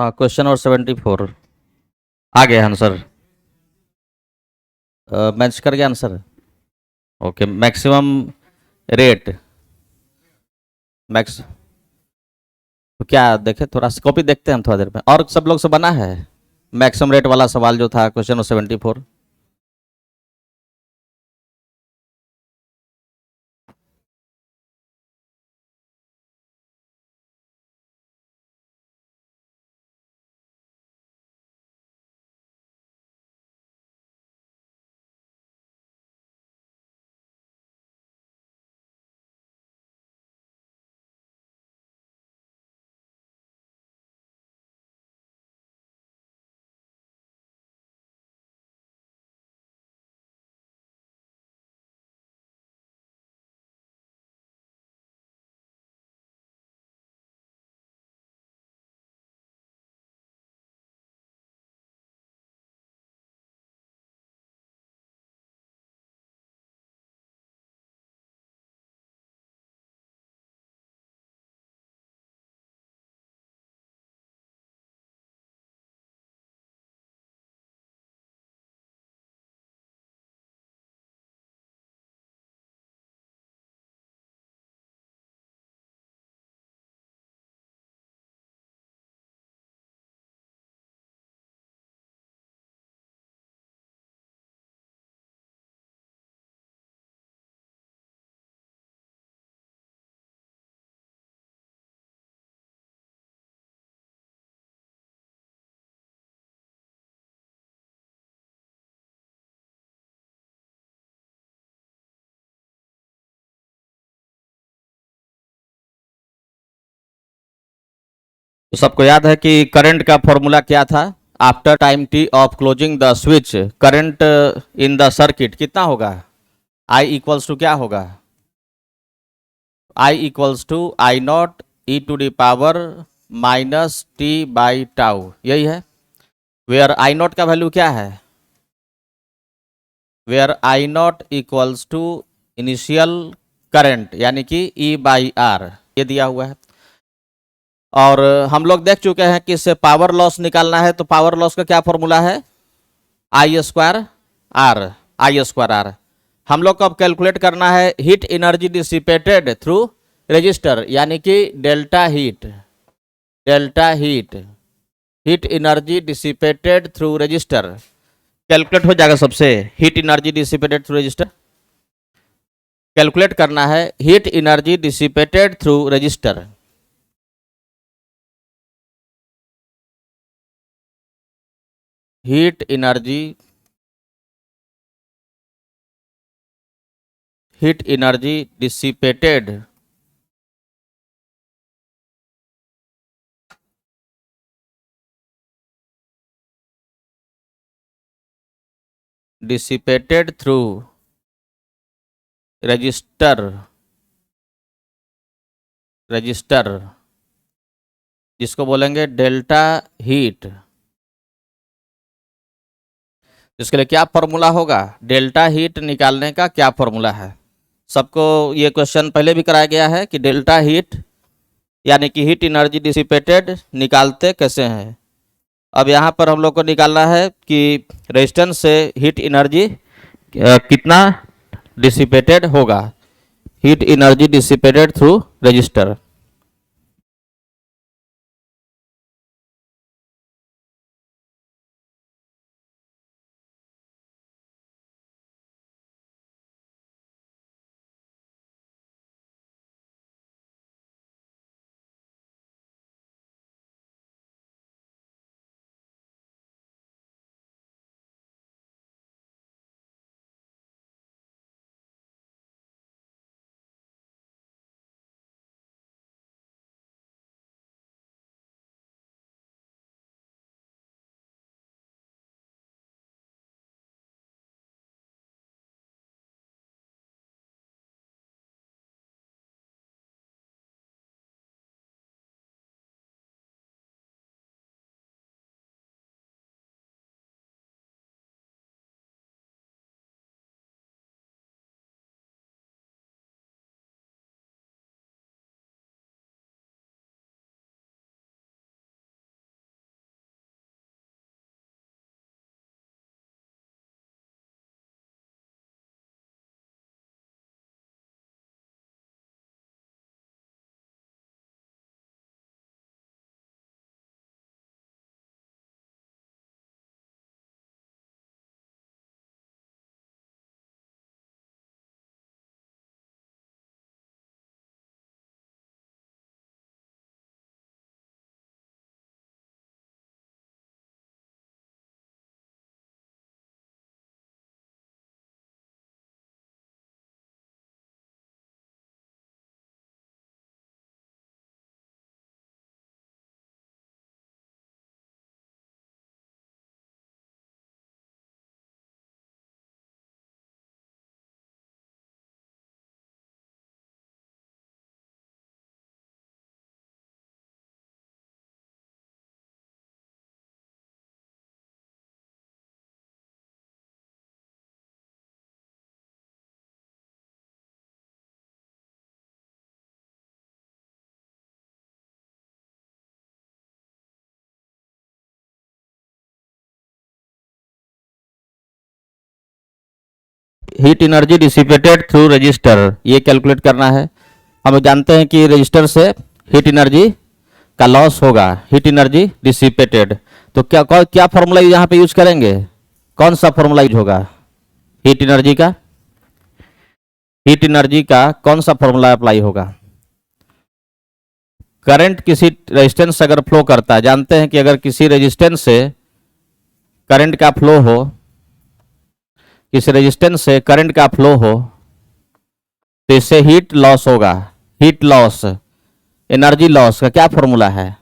हाँ, question number 74 आ गया answer. Match कर गया answer. Okay, maximum rate. Max तो क्या देखे, थोड़ा सा कॉपी देखते हैं हम थोड़ा देर में। और सब लोग से बना है मैक्सिमम रेट वाला सवाल जो था क्वेश्चन नंबर 74। तो सबको याद है कि करंट का फॉर्मूला क्या था? After time T of closing the switch, current in the circuit कितना होगा? आई इक्वल्स टू क्या होगा? I equals to I naught E to the power minus T by tau, यही है। वेयर आई नॉट का value क्या है? Where I naught equals to initial current यानी कि ई बाई आर, ये दिया हुआ है। और हम लोग देख चुके हैं कि इससे पावर लॉस निकालना है, तो पावर लॉस का क्या फॉर्मूला है? I square R, I square R. हम लोग को अब कैलकुलेट करना है heat energy dissipated through resistor, यानी कि delta heat. Delta heat, heat energy dissipated through resistor calculate हो जाएगा सबसे। Heat energy dissipated through resistor calculate करना है, heat energy dissipated through resistor. Heat energy, heat energy dissipated dissipated through resistor, resistor जिसको बोलेंगे delta heat. इसके लिए क्या फॉर्मूला होगा? डेल्टा हीट निकालने का क्या फॉर्मूला है? सबको ये क्वेश्चन पहले भी कराया गया है कि डेल्टा हीट यानी कि हीट एनर्जी डिसिपेटेड निकालते कैसे हैं। अब यहाँ पर हम लोग को निकालना है कि रेजिस्टेंस से हीट एनर्जी कितना डिसिपेटेड होगा। Heat energy dissipated through resistor. Heat energy dissipated through register, ये कैलकुलेट करना है। हम जानते हैं कि रजिस्टर से हीट एनर्जी का लॉस होगा, हीट एनर्जी डिसिपेटेड। तो क्या क्या फॉर्मूला यहाँ पे यूज करेंगे, कौन सा फॉर्मूला यूज होगा हीट एनर्जी का? हीट एनर्जी का कौन सा फॉर्मूला अप्लाई होगा? करंट किसी रेजिस्टेंस से अगर फ्लो करता है, जानते हैं कि अगर किसी रेजिस्टेंस से करंट का फ्लो हो, किसी रेजिस्टेंस से करंट का फ्लो हो तो इससे हीट लॉस होगा। हीट लॉस, एनर्जी लॉस का क्या फॉर्मूला है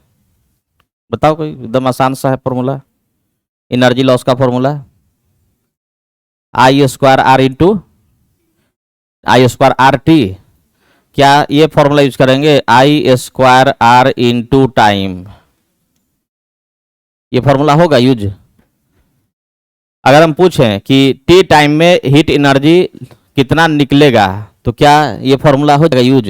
बताओ कोई, एकदम आसान सा है फॉर्मूला एनर्जी लॉस का formula, I square R into I square R T. क्या ये फॉर्मूला यूज करेंगे, I square R into time, ये फॉर्मूला होगा यूज? अगर हम पूछें कि टी टाइम में हीट एनर्जी कितना निकलेगा तो क्या ये फॉर्मूला हो जाएगा यूज?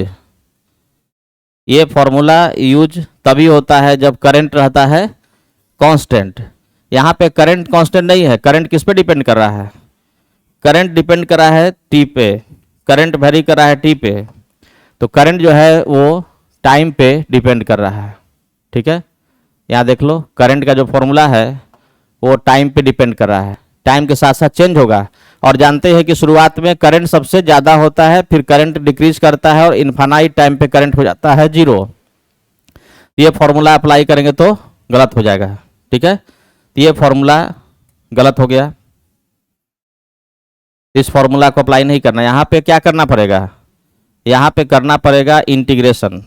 ये फॉर्मूला यूज तभी होता है जब करंट रहता है कांस्टेंट। यहाँ पे करंट कांस्टेंट नहीं है, करंट किस पे डिपेंड कर रहा है? करंट डिपेंड कर रहा है टी पे, करंट वेरी कर रहा है टी पे, तो करंट जो है वो टाइम पे डिपेंड कर रहा है। ठीक है, यहाँ देख लो करंट का जो फॉर्मूला है वो टाइम पे डिपेंड कर रहा है, टाइम के साथ साथ चेंज होगा। और जानते हैं कि शुरुआत में करंट सबसे ज़्यादा होता है, फिर करंट डिक्रीज करता है और इन्फानाइट टाइम पे करंट हो जाता है 0। ये फॉर्मूला अप्लाई करेंगे तो गलत हो जाएगा। ठीक है, तो ये फॉर्मूला गलत हो गया, इस फॉर्मूला को अप्लाई नहीं करना। यहाँ पे क्या करना पड़ेगा, यहाँ पे करना पड़ेगा इंटीग्रेशन।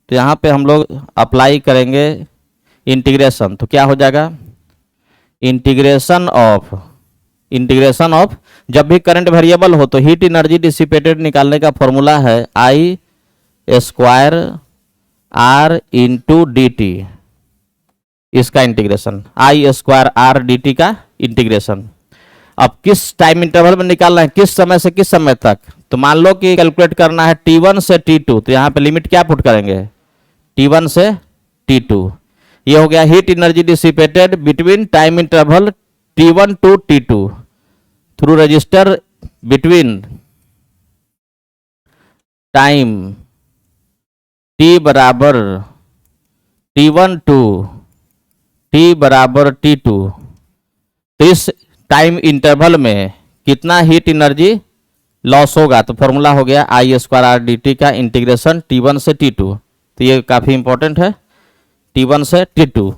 तो यहाँ पे हम लोग अप्लाई करेंगे इंटीग्रेशन, तो क्या हो जाएगा, इंटीग्रेशन ऑफ जब भी करंट वेरिएबल हो तो हीट एनर्जी डिसिपेटेड निकालने का फॉर्मूला है I square R into D T, इसका integration, I square R D T का इंटीग्रेशन। अब किस टाइम इंटरवल में निकालना है, किस समय से किस समय तक? तो मान लो कि कैलकुलेट करना है T1 से T2, तो यहाँ पे लिमिट क्या पुट करेंगे, T1 से T2। ये हो गया heat energy dissipated between time interval T1 to T2 through resistor between time T बराबर T1 टू T बराबर T2। तो इस टाइम इंटरवल में कितना हीट एनर्जी लॉस होगा, तो फॉर्मूला हो गया आई स्क्वायर आर डी टी का इंटीग्रेशन T1 से T2। तो ये काफी इंपॉर्टेंट है, T1 से T2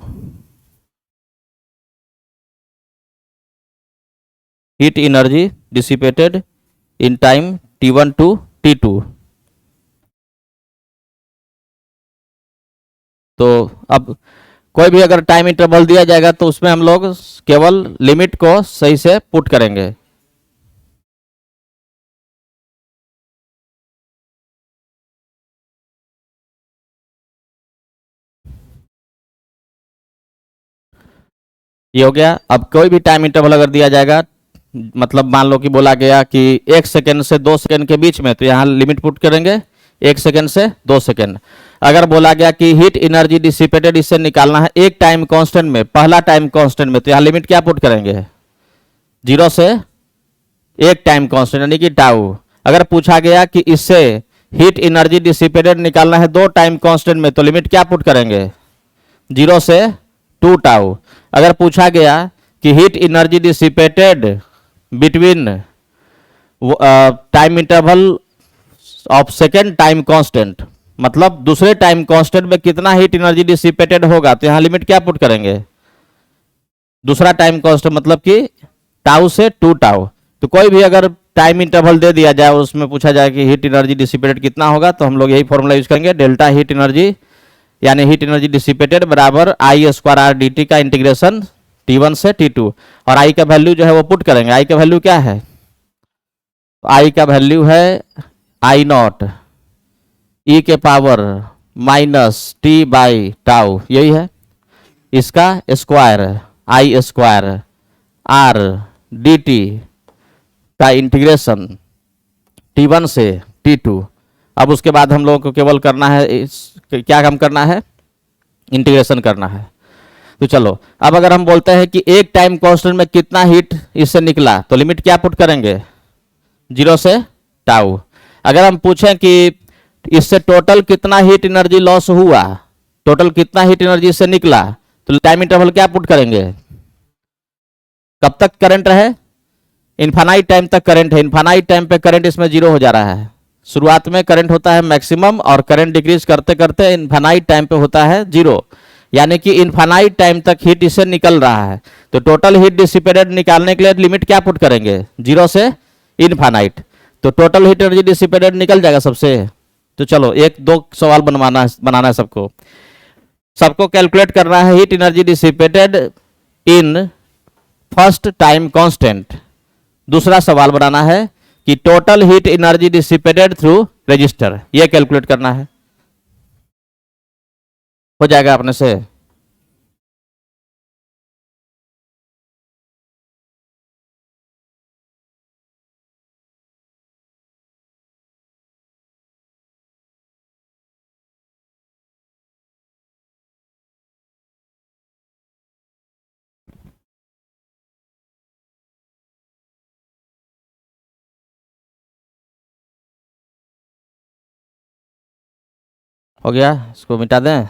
heat energy dissipated in time T1 to T2। तो अब कोई भी अगर टाइम इंटरवल दिया जाएगा तो उसमें हम लोग केवल लिमिट को सही से पुट करेंगे। ये हो गया। अब कोई भी टाइम इंटरवल अगर दिया जाएगा, मतलब मान लो कि बोला गया कि 1 सेकेंड से 2 सेकेंड के बीच में, तो यहाँ लिमिट पुट करेंगे 1 सेकेंड से 2 सेकेंड। अगर बोला गया कि हीट एनर्जी डिसिपेटेड इससे निकालना है एक टाइम कांस्टेंट में, पहला टाइम कांस्टेंट में, तो यहाँ लिमिट क्या पुट करेंगे, 0 से 1 टाइम कांस्टेंट यानी कि टाउ। अगर पूछा गया कि इससे हीट एनर्जी डिसिपेटेड निकालना है 2 टाइम कांस्टेंट में, तो लिमिट क्या पुट करेंगे, 0 से 2 टाउ। अगर पूछा गया कि heat energy dissipated between time interval of second time constant, मतलब दूसरे टाइम कांस्टेंट में कितना हीट एनर्जी डिसिपेटेड होगा, तो यहाँ लिमिट क्या पुट करेंगे, दूसरा टाइम कांस्टेंट मतलब कि टाउ से 2 टाउ। तो कोई भी अगर टाइम इंटरवल दे दिया जाए और उसमें पूछा जाए कि हीट एनर्जी डिसिपेटेड कितना होगा, तो हम लोग यही फॉर्मूला यूज करेंगे, डेल्टा हीट एनर्जी यानी हीट एनर्जी डिसिपेटेड बराबर आई स्क्वायर आर डी टी का इंटीग्रेशन T1 से T2। और आई का वैल्यू जो है वो पुट करेंगे। आई का वैल्यू क्या है, आई का वैल्यू है आई नॉट ई के power minus T by tau, यही है। इसका स्क्वायर आई स्क्वायर आर डी टी का इंटीग्रेशन T1 से T2। अब उसके बाद हम लोगों को केवल करना है क्या काम करना है, इंटीग्रेशन करना है। तो चलो अब अगर हम बोलते हैं कि एक टाइम कांस्टेंट में कितना हीट इससे निकला, तो लिमिट क्या पुट करेंगे, 0 से टाउ। अगर हम पूछें कि इससे टोटल कितना हीट एनर्जी लॉस हुआ, टोटल कितना हीट एनर्जी इससे निकला, तो टाइम इंटरवल क्या पुट करेंगे, कब तक करंट रहे, इनफाइनाइट टाइम तक करंट है, इनफाइनाइट टाइम पे करंट इसमें 0 हो जा रहा है। शुरुआत में करंट होता है मैक्सिमम और करंट डिक्रीज करते करते इनफाइनाइट टाइम पे होता है 0, यानी कि इनफाइनाइट टाइम तक हीट इससे निकल रहा है। तो टोटल हीट डिसिपेटेड निकालने के लिए लिमिट क्या पुट करेंगे, 0 से इनफाइनाइट। तो टोटल हीट एनर्जी डिसिपेटेड निकल जाएगा सबसे। तो चलो एक दो सवाल बनाना है सबको, सबको कैलकुलेट करना है heat energy dissipated in first time constant. दूसरा सवाल बनाना है कि total heat energy dissipated through register, ये कैलकुलेट करना है। हो जाएगा अपने से। हो गया, इसको मिटा दें।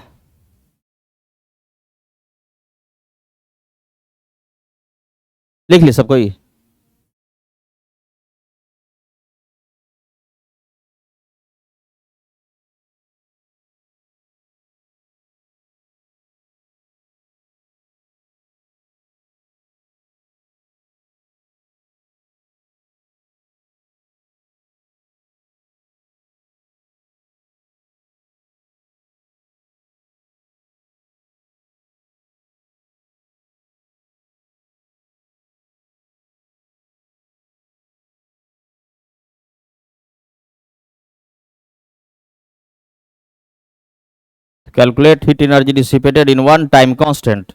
लिख ली सब कोई। Calculate heat energy dissipated in one time constant.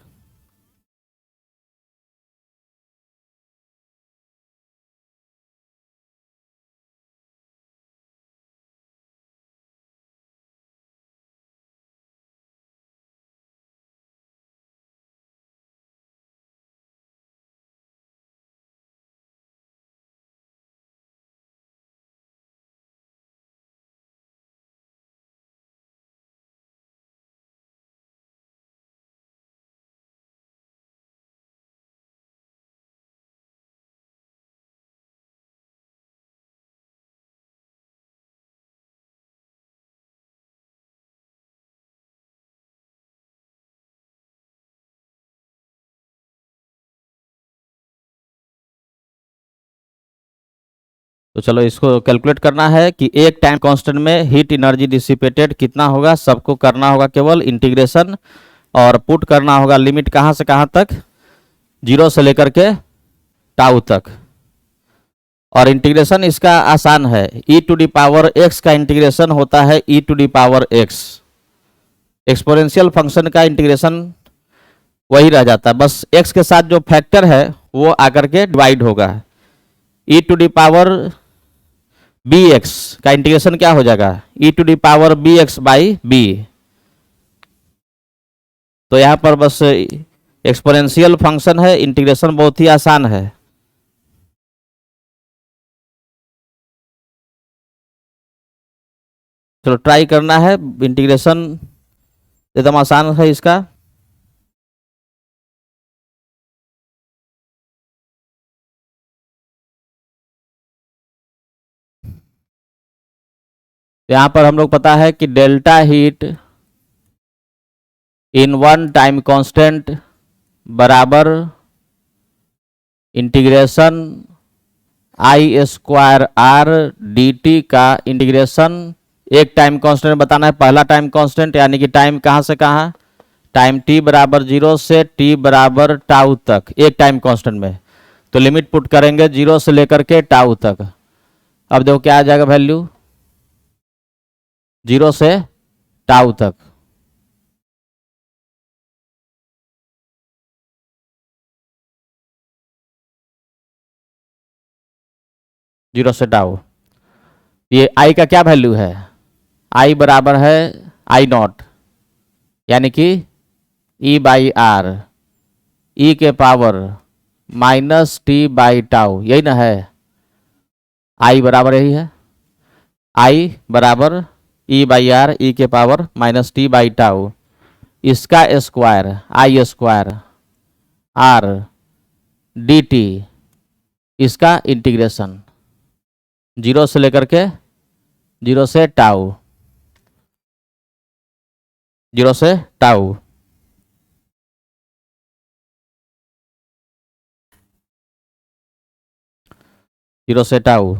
तो चलो इसको कैलकुलेट करना है कि एक टाइम कांस्टेंट में हीट एनर्जी डिसिपेटेड कितना होगा। सबको करना होगा केवल इंटीग्रेशन और पुट करना होगा लिमिट कहाँ से कहाँ तक, 0 से लेकर के टाउ तक। और इंटीग्रेशन इसका आसान है, e to the power x का इंटीग्रेशन होता है e to the power x। Exponential function का इंटीग्रेशन वही रह जाता है, बस x के साथ जो फैक्टर है वो आकर के डिवाइड होगा। e to the power bx का इंटीग्रेशन क्या हो जाएगा, e to the power bx by b। तो यहां पर बस एक्सपोनेंशियल फंक्शन है, इंटीग्रेशन बहुत ही आसान है। चलो ट्राई करना है, इंटीग्रेशन एकदम आसान है इसका। यहां पर हम लोग पता है कि delta heat in one time constant बराबर integration I square R D T का इंटीग्रेशन। एक टाइम कांस्टेंट बताना है, पहला टाइम कांस्टेंट यानी कि टाइम कहां से कहां, टाइम t बराबर 0 से t बराबर टाउ तक एक टाइम कांस्टेंट में। तो लिमिट पुट करेंगे 0 से लेकर के टाउ तक। अब देखो क्या आ जाएगा वैल्यू, 0 से टाउ तक। जीरो से टाउ, ये आई का क्या वैल्यू है, आई बराबर है आई नॉट, यानी कि ई बाई आर, ई के power minus T by tau, यही ना है। आई बराबर यही है, आई बराबर ई बाई आर ई के power minus T by tau, इसका स्क्वायर आई स्क्वायर आर डी टी, इसका इंटीग्रेशन जीरो से लेकर के जीरो से टाउ, जीरो से टाउ, जीरो से टाउ।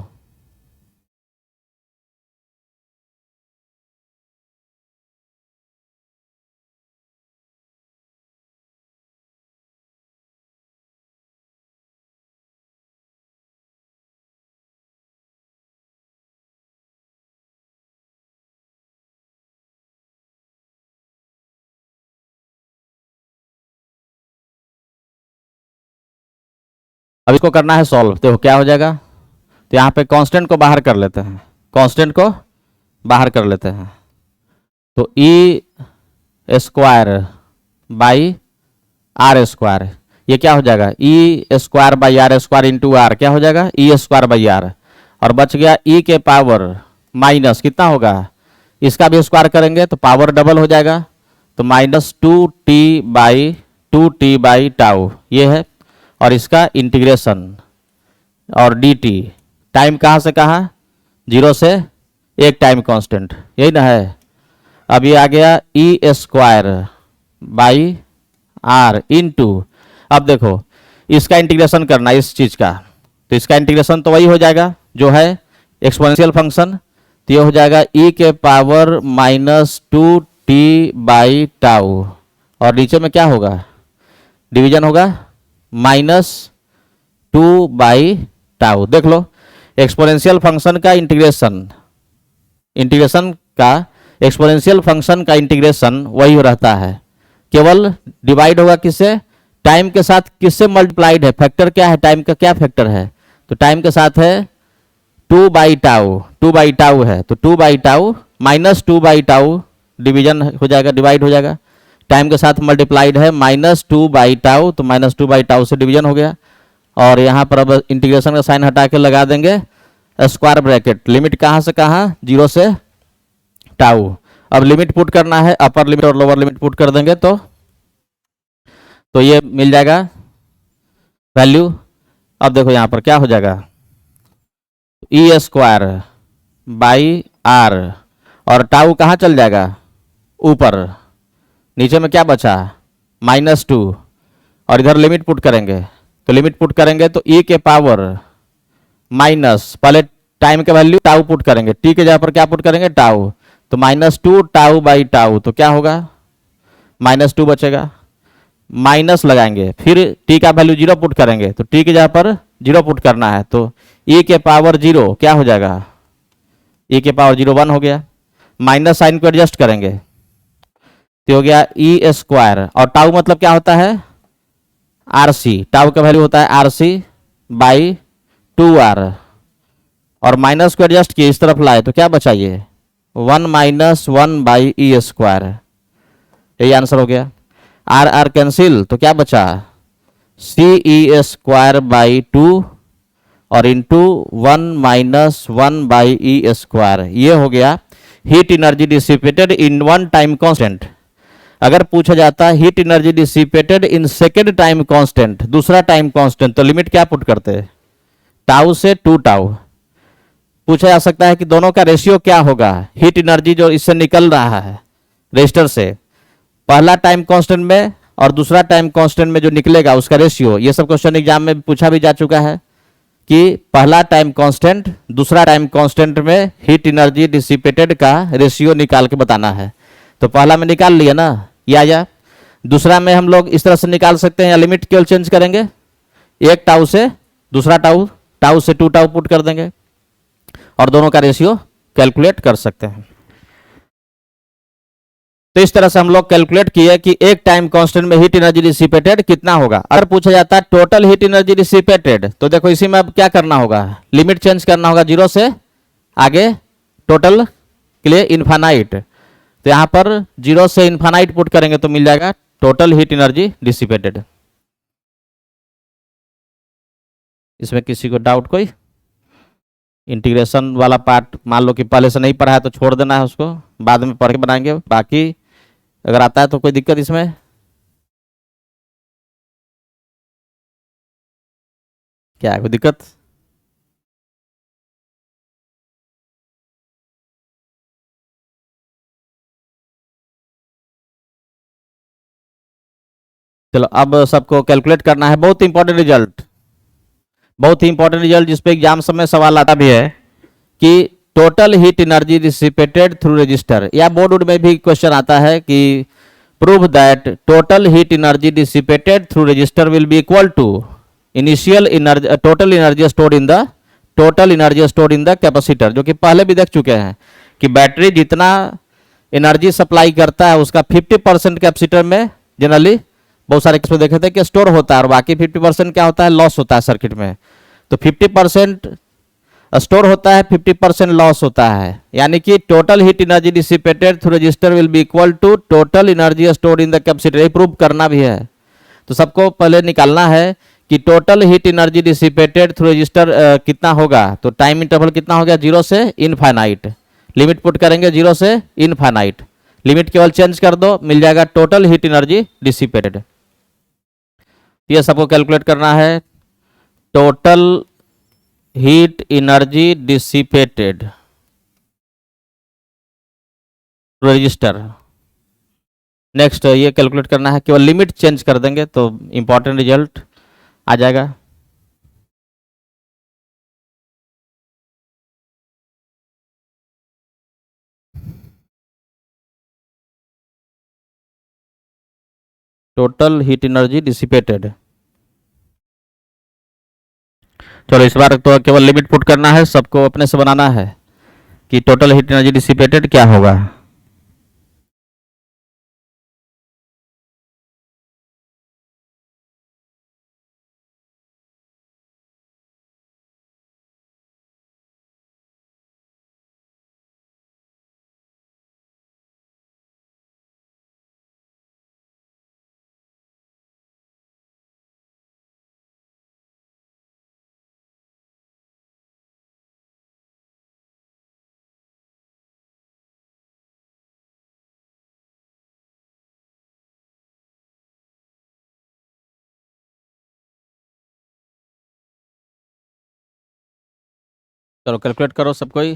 अब इसको करना है सॉल्व, देखो क्या हो जाएगा। तो यहाँ पे कांस्टेंट को बाहर कर लेते हैं, कांस्टेंट को बाहर कर लेते हैं, तो E square by R square, ये क्या हो जाएगा, ई square by R square into R, क्या हो जाएगा ई स्क्वायर बाई आर, और बच गया ई के पावर माइनस कितना होगा, इसका भी स्क्वायर करेंगे तो पावर डबल हो जाएगा, तो minus two T by tau ये है, और इसका इंटीग्रेशन और डी टी, टाइम कहाँ से कहाँ, जीरो से एक टाइम कांस्टेंट, यही ना है। अब ये आ गया ई स्क्वायर बाई आर इंटू, अब देखो इसका इंटीग्रेशन करना इस चीज का, तो इसका इंटीग्रेशन तो वही हो जाएगा जो है एक्सपोनेंशियल फंक्शन, तो ये हो जाएगा ई के power minus two T by tau, और नीचे में क्या होगा, डिवीजन होगा माइनस टू बाई टाउ। देख लो एक्सपोनेंशियल फंक्शन का इंटीग्रेशन, इंटीग्रेशन का एक्सपोनेंशियल फंक्शन का इंटीग्रेशन वही रहता है, केवल डिवाइड होगा किससे, टाइम के साथ किससे मल्टीप्लाइड है, फैक्टर क्या है, टाइम का क्या फैक्टर है, तो टाइम के साथ है टू बाई टाउ है, तो two by tau minus two by tau division हो जाएगा, डिवाइड हो जाएगा, टाइम के साथ मल्टीप्लाइड है माइनस टू बाई टाउ, तो माइनस टू बाई टाउ से डिवीजन हो गया, और यहाँ पर अब इंटीग्रेशन का साइन हटा के लगा देंगे स्क्वायर ब्रैकेट, लिमिट कहाँ से कहाँ, जीरो से टाउ। अब लिमिट पुट करना है, अपर लिमिट और लोअर लिमिट पुट कर देंगे तो ये मिल जाएगा वैल्यू। अब देखो यहाँ पर क्या हो जाएगा, ई स्क्वायर बाई आर, और टाउ कहाँ चल जाएगा ऊपर, नीचे में क्या बचा माइनस टू, और इधर लिमिट पुट करेंगे, तो लिमिट पुट करेंगे तो ई के पावर माइनस, पहले टाइम के वैल्यू टाउ पुट करेंगे, टी के जगह पर क्या पुट करेंगे टाउ, तो minus two tau by tau, तो क्या होगा माइनस टू बचेगा, माइनस लगाएंगे, फिर टी का वैल्यू जीरो पुट करेंगे, तो टी की जगह पर जीरो पुट करना है, तो ई के पावर जीरो क्या हो जाएगा, ई के पावर जीरो वन हो गया, माइनस साइन को एडजस्ट करेंगे तो हो गया ई स्क्वायर, और टाउ मतलब क्या होता है आर सी, टाउ का वैल्यू होता है R C by two R, और माइनस को एडजस्ट किए इस तरफ लाए तो क्या बचाइए one minus one by e square, यही आंसर हो गया। आर आर कैंसिल तो क्या बचा C E square by two और into one minus one by e square, ये हो गया heat energy dissipated in one time constant. अगर पूछा जाता है heat energy dissipated in second time constant, दूसरा टाइम कांस्टेंट, तो लिमिट क्या पुट करते टाउ से टू टाउ। पूछा जा सकता है कि दोनों का रेशियो क्या होगा, हीट एनर्जी जो इससे निकल रहा है रजिस्टर से, पहला टाइम कांस्टेंट में और दूसरा टाइम कांस्टेंट में जो निकलेगा उसका रेशियो, ये सब क्वेश्चन एग्जाम में पूछा भी जा चुका है कि पहला टाइम कांस्टेंट दूसरा टाइम कांस्टेंट में हीट एनर्जी डिसिपेटेड का रेशियो निकाल के बताना है। तो पहला में निकाल लिया ना, या दूसरा में हम लोग इस तरह से निकाल सकते हैं, या लिमिट केवल चेंज करेंगे, एक टाउ से दूसरा टाउ, टाउ से टू टाउ पुट कर देंगे और दोनों का रेशियो कैलकुलेट कर सकते हैं। तो इस तरह से हम लोग कैलकुलेट किए कि एक टाइम कांस्टेंट में हीट एनर्जी डिसिपेटेड कितना होगा। अगर पूछा जाता है टोटल हीट एनर्जी डिसिपेटेड, तो देखो इसी में अब क्या करना होगा, लिमिट चेंज करना होगा जीरो से आगे टोटल के लिए इन्फानाइट, तो यहां पर जीरो से इन्फानाइट पुट करेंगे तो मिल जाएगा टोटल हीट एनर्जी डिसिपेटेड। इसमें किसी को डाउट कोई? इंटीग्रेशन वाला पार्ट मान लो कि पहले से नहीं पढ़ा है तो छोड़ देना है उसको, बाद में पढ़ के बनाएंगे। बाकी अगर आता है तो कोई दिक्कत इसमें? क्या है कोई दिक्कत? चलो अब सबको कैलकुलेट करना है, बहुत इंपॉर्टेंट रिजल्ट, बहुत ही इंपॉर्टेंट रिजल्ट जिसपे एग्जाम समय सवाल आता भी है कि total heat energy dissipated through resistor, या बोर्ड में भी क्वेश्चन आता है कि prove that total heat energy dissipated through resistor will be equal to initial energy total energy stored in the total energy stored in the capacitor, जो कि पहले भी देख चुके हैं कि बैटरी जितना एनर्जी सप्लाई करता है उसका 50% कैपेसिटर में जनरली बहुत सारे केस में देखे थे कि स्टोर होता है, और बाकी 50% क्या होता है, लॉस होता है सर्किट में। तो 50% स्टोर होता है, 50% लॉस होता है, यानी कि total heat energy dissipated through resistor will be equal to total energy stored in the capacitor. ये प्रूव करना भी है, तो सबको पहले निकालना है कि total heat energy dissipated through resistor कितना होगा। तो टाइम इंटरवल कितना हो गया, 0 से इनफाइनाइट, लिमिट पुट करेंगे 0 से इनफाइनाइट, लिमिट केवल चेंज कर दो, मिल जाएगा टोटल हीट एनर्जी डिसिपेटेड। ये सबको कैलकुलेट करना है, total heat energy dissipated register. Next ये कैलकुलेट करना है, केवल लिमिट चेंज कर देंगे तो इंपॉर्टेंट रिजल्ट आ जाएगा। टोटल हीट एनर्जी डिसिपेटेड, चलो इस बार तो केवल लिमिट पुट करना है, सबको अपने से बनाना है कि टोटल हीट एनर्जी डिसिपेटेड क्या होगा। चलो कैलकुलेट करो सब कोई,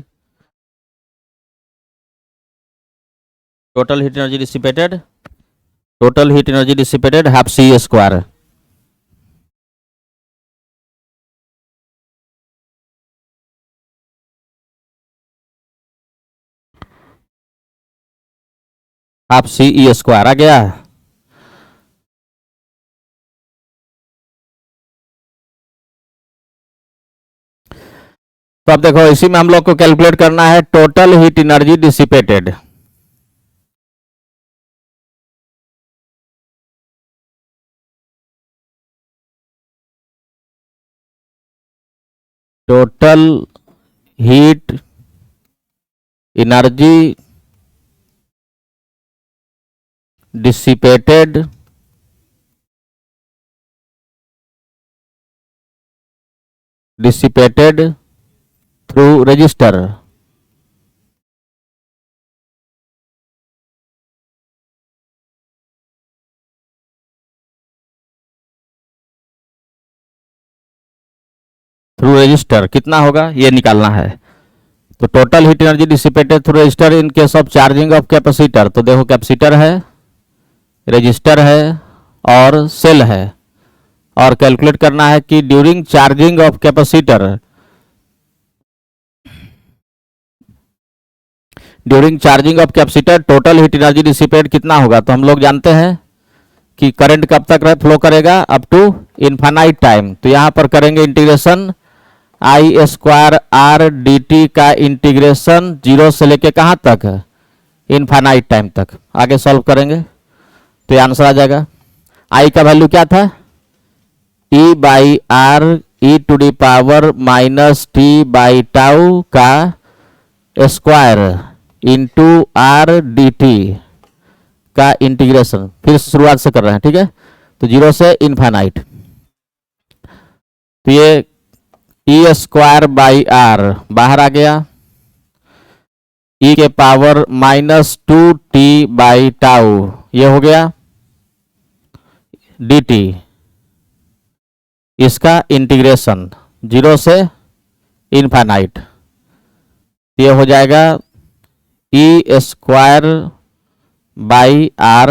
total heat energy dissipated, total heat energy dissipated half C square, half C ई स्क्वायर आ गया। तो अब देखो इसी में हम लोग को कैलकुलेट करना है total heat energy dissipated. Total heat energy dissipated through register, through resistor कितना होगा ये निकालना है। तो total heat energy dissipated through register in case of charging of capacitor, तो देखो कैपेसिटर है, रजिस्टर है और सेल है, और कैलकुलेट करना है कि during charging of capacitor, during charging of capacitor total heat energy dissipate कितना होगा। तो हम लोग जानते हैं कि करंट कब तक फ्लो करेगा, अप टू इनफाइनाइट टाइम। तो यहां पर करेंगे integration I square R D T का इंटीग्रेशन 0 से लेके कहां तक, इनफाइनाइट टाइम तक। आगे सॉल्व करेंगे तो ये आंसर आ जाएगा। आई का वैल्यू क्या था, E by R E to the power minus T by tau का square into R D T का इंटीग्रेशन, फिर शुरुआत से कर रहे हैं, ठीक है। तो 0 से इनफाइनाइट, तो ये ई स्क्वायर बाई आर बाहर आ गया, ई के पावर -2t बाई टाउ, ये हो गया dt, इसका इंटीग्रेशन 0 से इनफाइनाइट, ये हो जाएगा ई स्क्वायर बाई आर,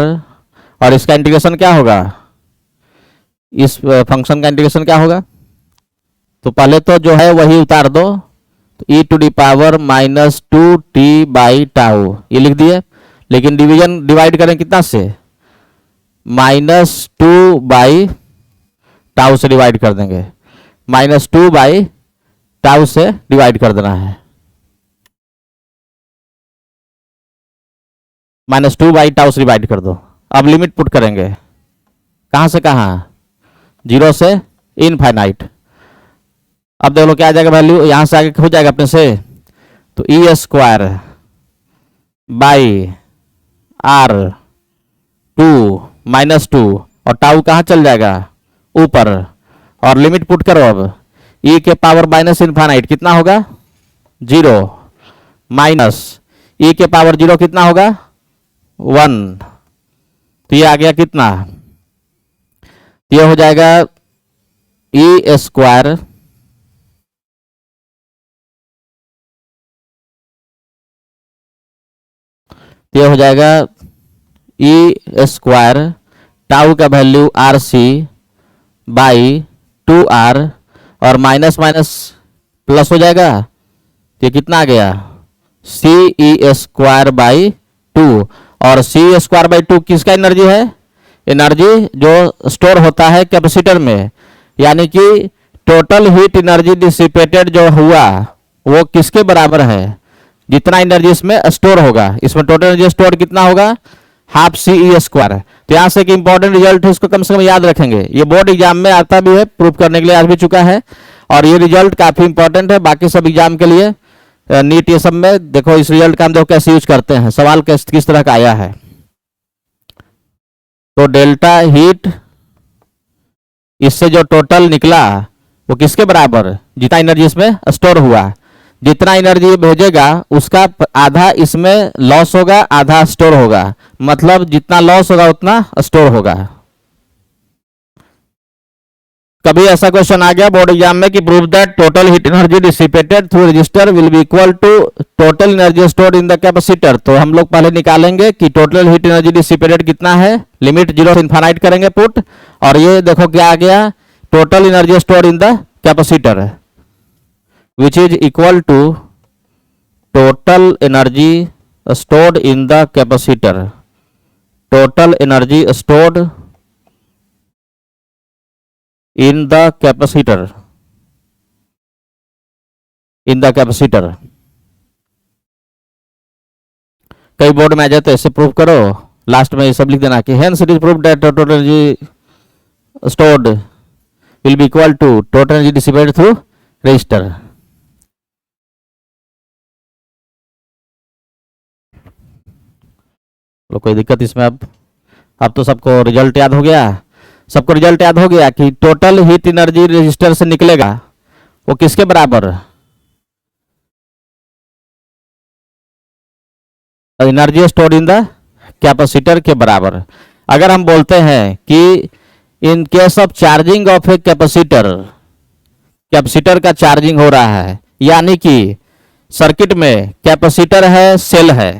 और इसका इंटीग्रेशन क्या होगा, इस फंक्शन का इंटीग्रेशन क्या होगा, तो पहले तो जो है वही उतार दो, तो E to the power -2t by tau ये लिख दिए, लेकिन डिवीजन डिवाइड करें कितना से, -2 बाई टाउ से डिवाइड कर देंगे, -2 बाई टाउ से डिवाइड कर देना है, -2 बाई टाउ से डिवाइड कर दो। अब लिमिट पुट करेंगे, कहां से कहां, 0 से इनफाइनाइट। अब देख लो क्या आ जाएगा वैल्यू, यहां से आगे हो जाएगा अपने से, तो ई स्क्वायर बाई आर 2 -2, और टाउ कहां चल जाएगा ऊपर, और लिमिट पुट करो अब, ई के पावर माइनस इनफाइनाइट कितना होगा 0, माइनस ई के पावर 0 कितना होगा 1, तो ये आ गया कितना, ये हो जाएगा ई स्क्वायर ये हो जाएगा ई स्क्वायर टाउ का value R C by 2r, और माइनस माइनस प्लस हो जाएगा, तो ये कितना आ गया सी ई स्क्वायर बाई 2, और सी स्क्वायर बाई 2 किसका एनर्जी है, एनर्जी जो स्टोर होता है कैपेसिटर में, यानी कि टोटल हीट एनर्जी डिसिपेटेड जो हुआ वो किसके बराबर है, जितना एनर्जी इसमें स्टोर होगा, इसमें टोटल एनर्जी स्टोर कितना होगा हाफ सी ई स्क्वायर। तो यहाँ से एक इंपॉर्टेंट रिजल्ट है, इसको कम से कम याद रखेंगे, ये बोर्ड एग्जाम में आता भी है, प्रूव करने के लिए आ भी चुका है, और ये रिजल्ट काफी इंपॉर्टेंट है बाकी सब एग्जाम के लिए, नीट ये सब में देखो इस रिजल्ट का हम देखो कैसे यूज करते हैं, सवाल किस तरह का आया है। तो डेल्टा हीट इससे जो टोटल निकला वो किसके बराबर, जितना एनर्जी इसमें स्टोर हुआ, जितना एनर्जी भेजेगा उसका आधा इसमें लॉस होगा, आधा स्टोर होगा, मतलब जितना लॉस होगा उतना स्टोर होगा। कभी ऐसा क्वेश्चन आ गया बोर्ड एग्जाम में कि prove that total heat energy dissipated through resistor will be equal to total energy stored in the capacitor, तो हम लोग पहले निकालेंगे कि टोटल हीट एनर्जी डिसिपेटेड कितना है, लिमिट 0 से इनफाइनाइट करेंगे पुट, और ये देखो क्या आ गया total energy stored in the capacitor which is equal to total energy stored in the capacitor, total energy stored in the capacitor, in the capacitor। कई बोर्ड में आ जाए तो ऐसे प्रूव करो, लास्ट में ये सब लिख देना कि hence it is proved that total energy stored will be equal to total energy dissipated through resistor। लो कोई दिक्कत इसमें, अब तो सबको रिजल्ट याद हो गया, सबको रिजल्ट याद हो गया कि टोटल हीट एनर्जी रेजिस्टर से निकलेगा वो किसके बराबर, energy stored in the capacitor के बराबर। अगर हम बोलते हैं कि in case of charging of a capacitor, capacitor का चार्जिंग हो रहा है, यानी कि सर्किट में कैपेसिटर है सेल है,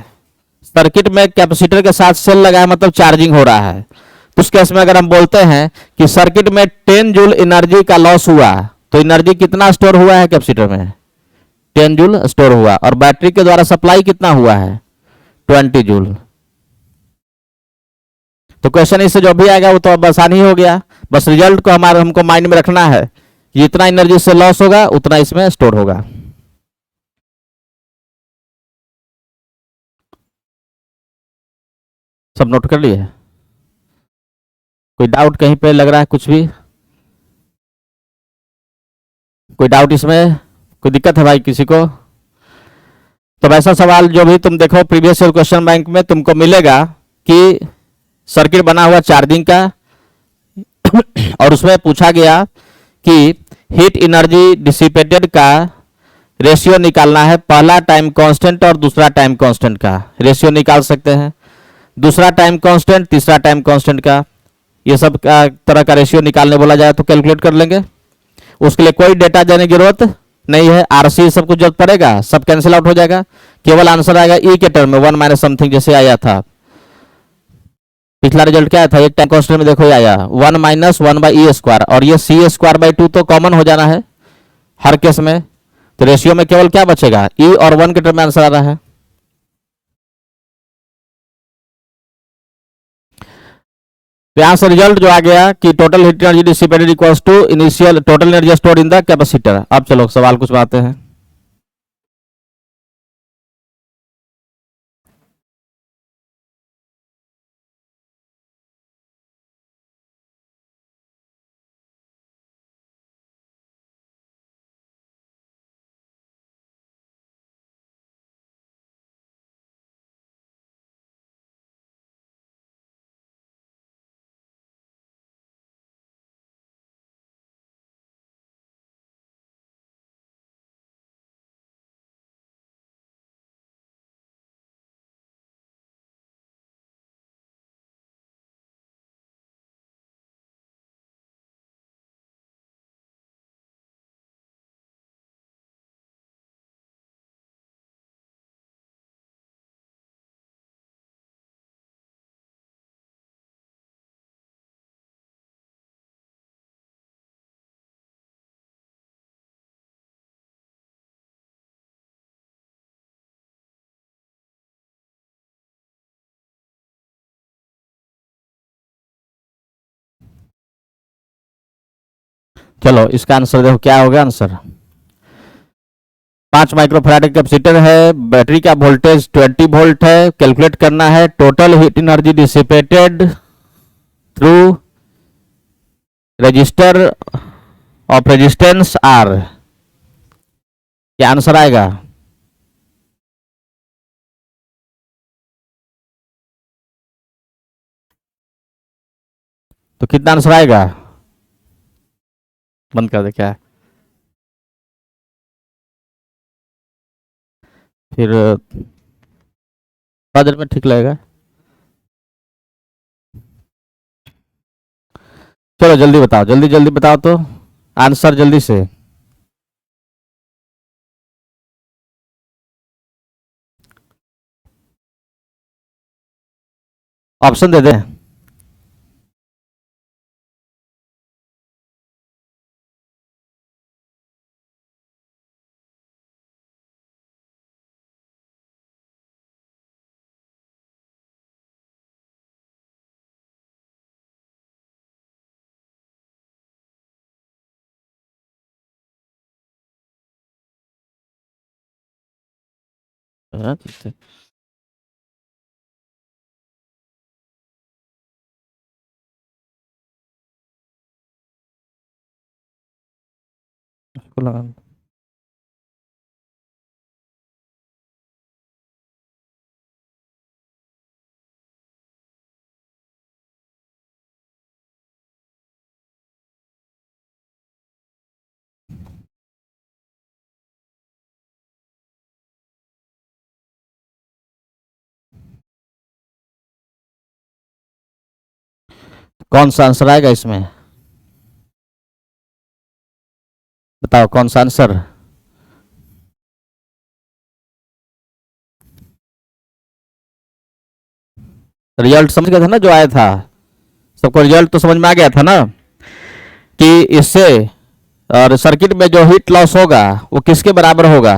सर्किट में कैपेसिटर के साथ सेल लगा है मतलब चार्जिंग हो रहा है, तो उस केस में अगर हम बोलते हैं कि सर्किट में 10 जूल एनर्जी का लॉस हुआ, तो एनर्जी कितना स्टोर हुआ है कैपेसिटर में 10 जूल स्टोर हुआ, और बैटरी के द्वारा सप्लाई कितना हुआ है 20 जूल। तो क्वेश्चन इससे जो भी आएगा वो तो अब आसानी हो गया, बस रिजल्ट को हमको माइंड में रखना है, जितना एनर्जी से लॉस होगा उतना इसमें स्टोर होगा। सब नोट कर लिए, कोई डाउट कहीं पे लग रहा है, कुछ भी कोई डाउट इसमें, कोई दिक्कत है भाई किसी को, तो वैसा सवाल जो भी तुम देखो प्रीवियस ईयर क्वेश्चन बैंक में तुमको मिलेगा कि सर्किट बना हुआ चार्जिंग का और उसमें पूछा गया कि हीट एनर्जी डिसिपेटेड का रेशियो निकालना है, पहला टाइम कांस्टेंट और दूसरा टाइम कांस्टेंट का रेशियो निकाल सकते हैं, दूसरा टाइम कांस्टेंट तीसरा टाइम कांस्टेंट का, ये सब का तरह का रेशियो निकालने बोला जाए तो कैलकुलेट कर लेंगे। उसके लिए कोई डेटा देने की जरूरत नहीं है, आरसी सब कुछ जरूरत पड़ेगा, सब कैंसिल आउट हो जाएगा, केवल आंसर आएगा ई के टर्म में 1 माइनस समथिंग जैसे आया था। पिछला रिजल्ट क्या था, एक टाइम कांस्टेंट में देखो ये आया 1 माइनस 1/e², और ये c²/2 तो कॉमन हो जाना है हर केस में, तो रेशियो में केवल क्या बचेगा, ई और 1 के टर्म में आंसर आ रहा है। तो यहां से रिजल्ट जो आ गया कि total heat energy dissipated equals to initial total energy stored in the capacitor. अब चलो सवाल कुछ बनाते हैं। चलो इसका आंसर देखो क्या होगा। आंसर 5 माइक्रोफैराड कैपेसिटर है, बैटरी का वोल्टेज 20 वोल्ट है, कैलकुलेट करना है total heat energy dissipated through register of resistance R, क्या आंसर आएगा। तो कितना आंसर आएगा, बंद कर दे क्या, फिर थोड़ा देर में ठीक लगेगा। चलो जल्दी बताओ, जल्दी जल्दी बताओ तो आंसर जल्दी से। ऑप्शन दे दें। हाँ, ठीक है। इसको लगा कौन सा आंसर आएगा इसमें, बताओ कौन सा आंसर। रिजल्ट समझ गया था ना जो आया था, सबको रिजल्ट तो समझ में आ गया था ना कि इससे और सर्किट में जो हीट लॉस होगा वो किसके बराबर होगा,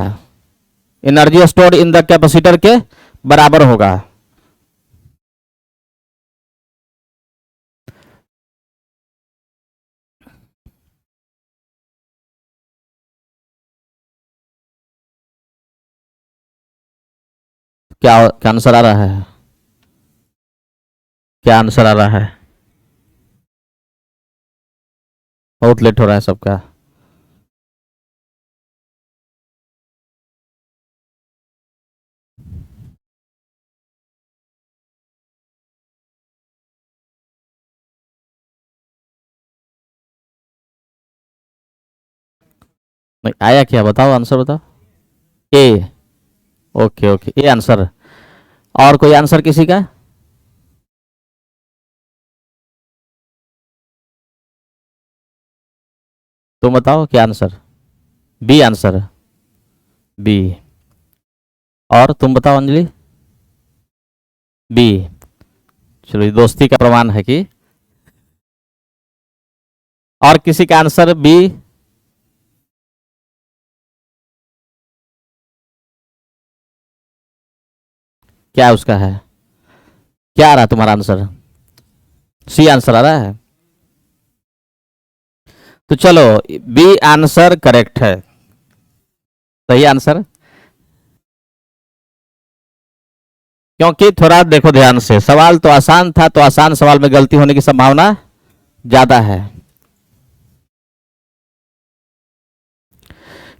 energy stored in the capacitor के बराबर होगा। क्या आंसर आ रहा है, क्या आंसर आ रहा है। बहुत लेट हो रहा है सबका। नहीं आया क्या, बताओ आंसर बताओ। A. Okay okay, A answer. और कोई आंसर किसी का? तुम बताओ क्या आंसर? B answer. बी। और तुम बताओ अंजलि? बी। चलो ये दोस्ती का प्रमाण है कि। और किसी का आंसर बी? क्या उसका है? क्या आ रहा है तुम्हारा आंसर? सी आंसर आ रहा है। तो चलो, बी आंसर करेक्ट है, सही आंसर। क्योंकि थोड़ा देखो ध्यान से, सवाल तो आसान था, तो आसान सवाल में गलती होने की संभावना ज्यादा है।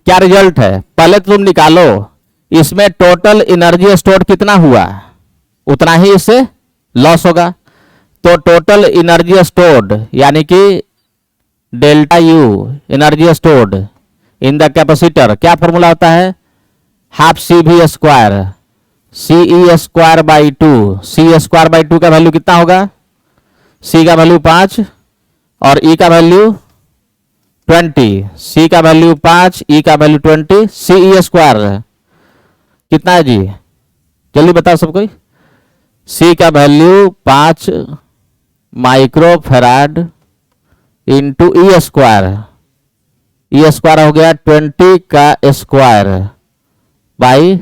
क्या रिजल्ट है पहले तो तुम निकालो। इसमें टोटल एनर्जी स्टोर कितना हुआ, उतना ही इससे लॉस होगा। तो टोटल एनर्जी स्टोर्ड यानी कि delta U energy stored in the capacitor, क्या फॉर्मूला होता है? Half C V square C E square by two. C square by two का वैल्यू कितना होगा? सी का वैल्यू 5 और ई का वैल्यू 20। सी का वैल्यू 5, ई का वैल्यू 20, सी ई स्क्वायर कितना है जी? जल्दी बताओ सब कोई। सी का value 5 micro farad into E square. E square हो गया 20 का स्क्वायर बाई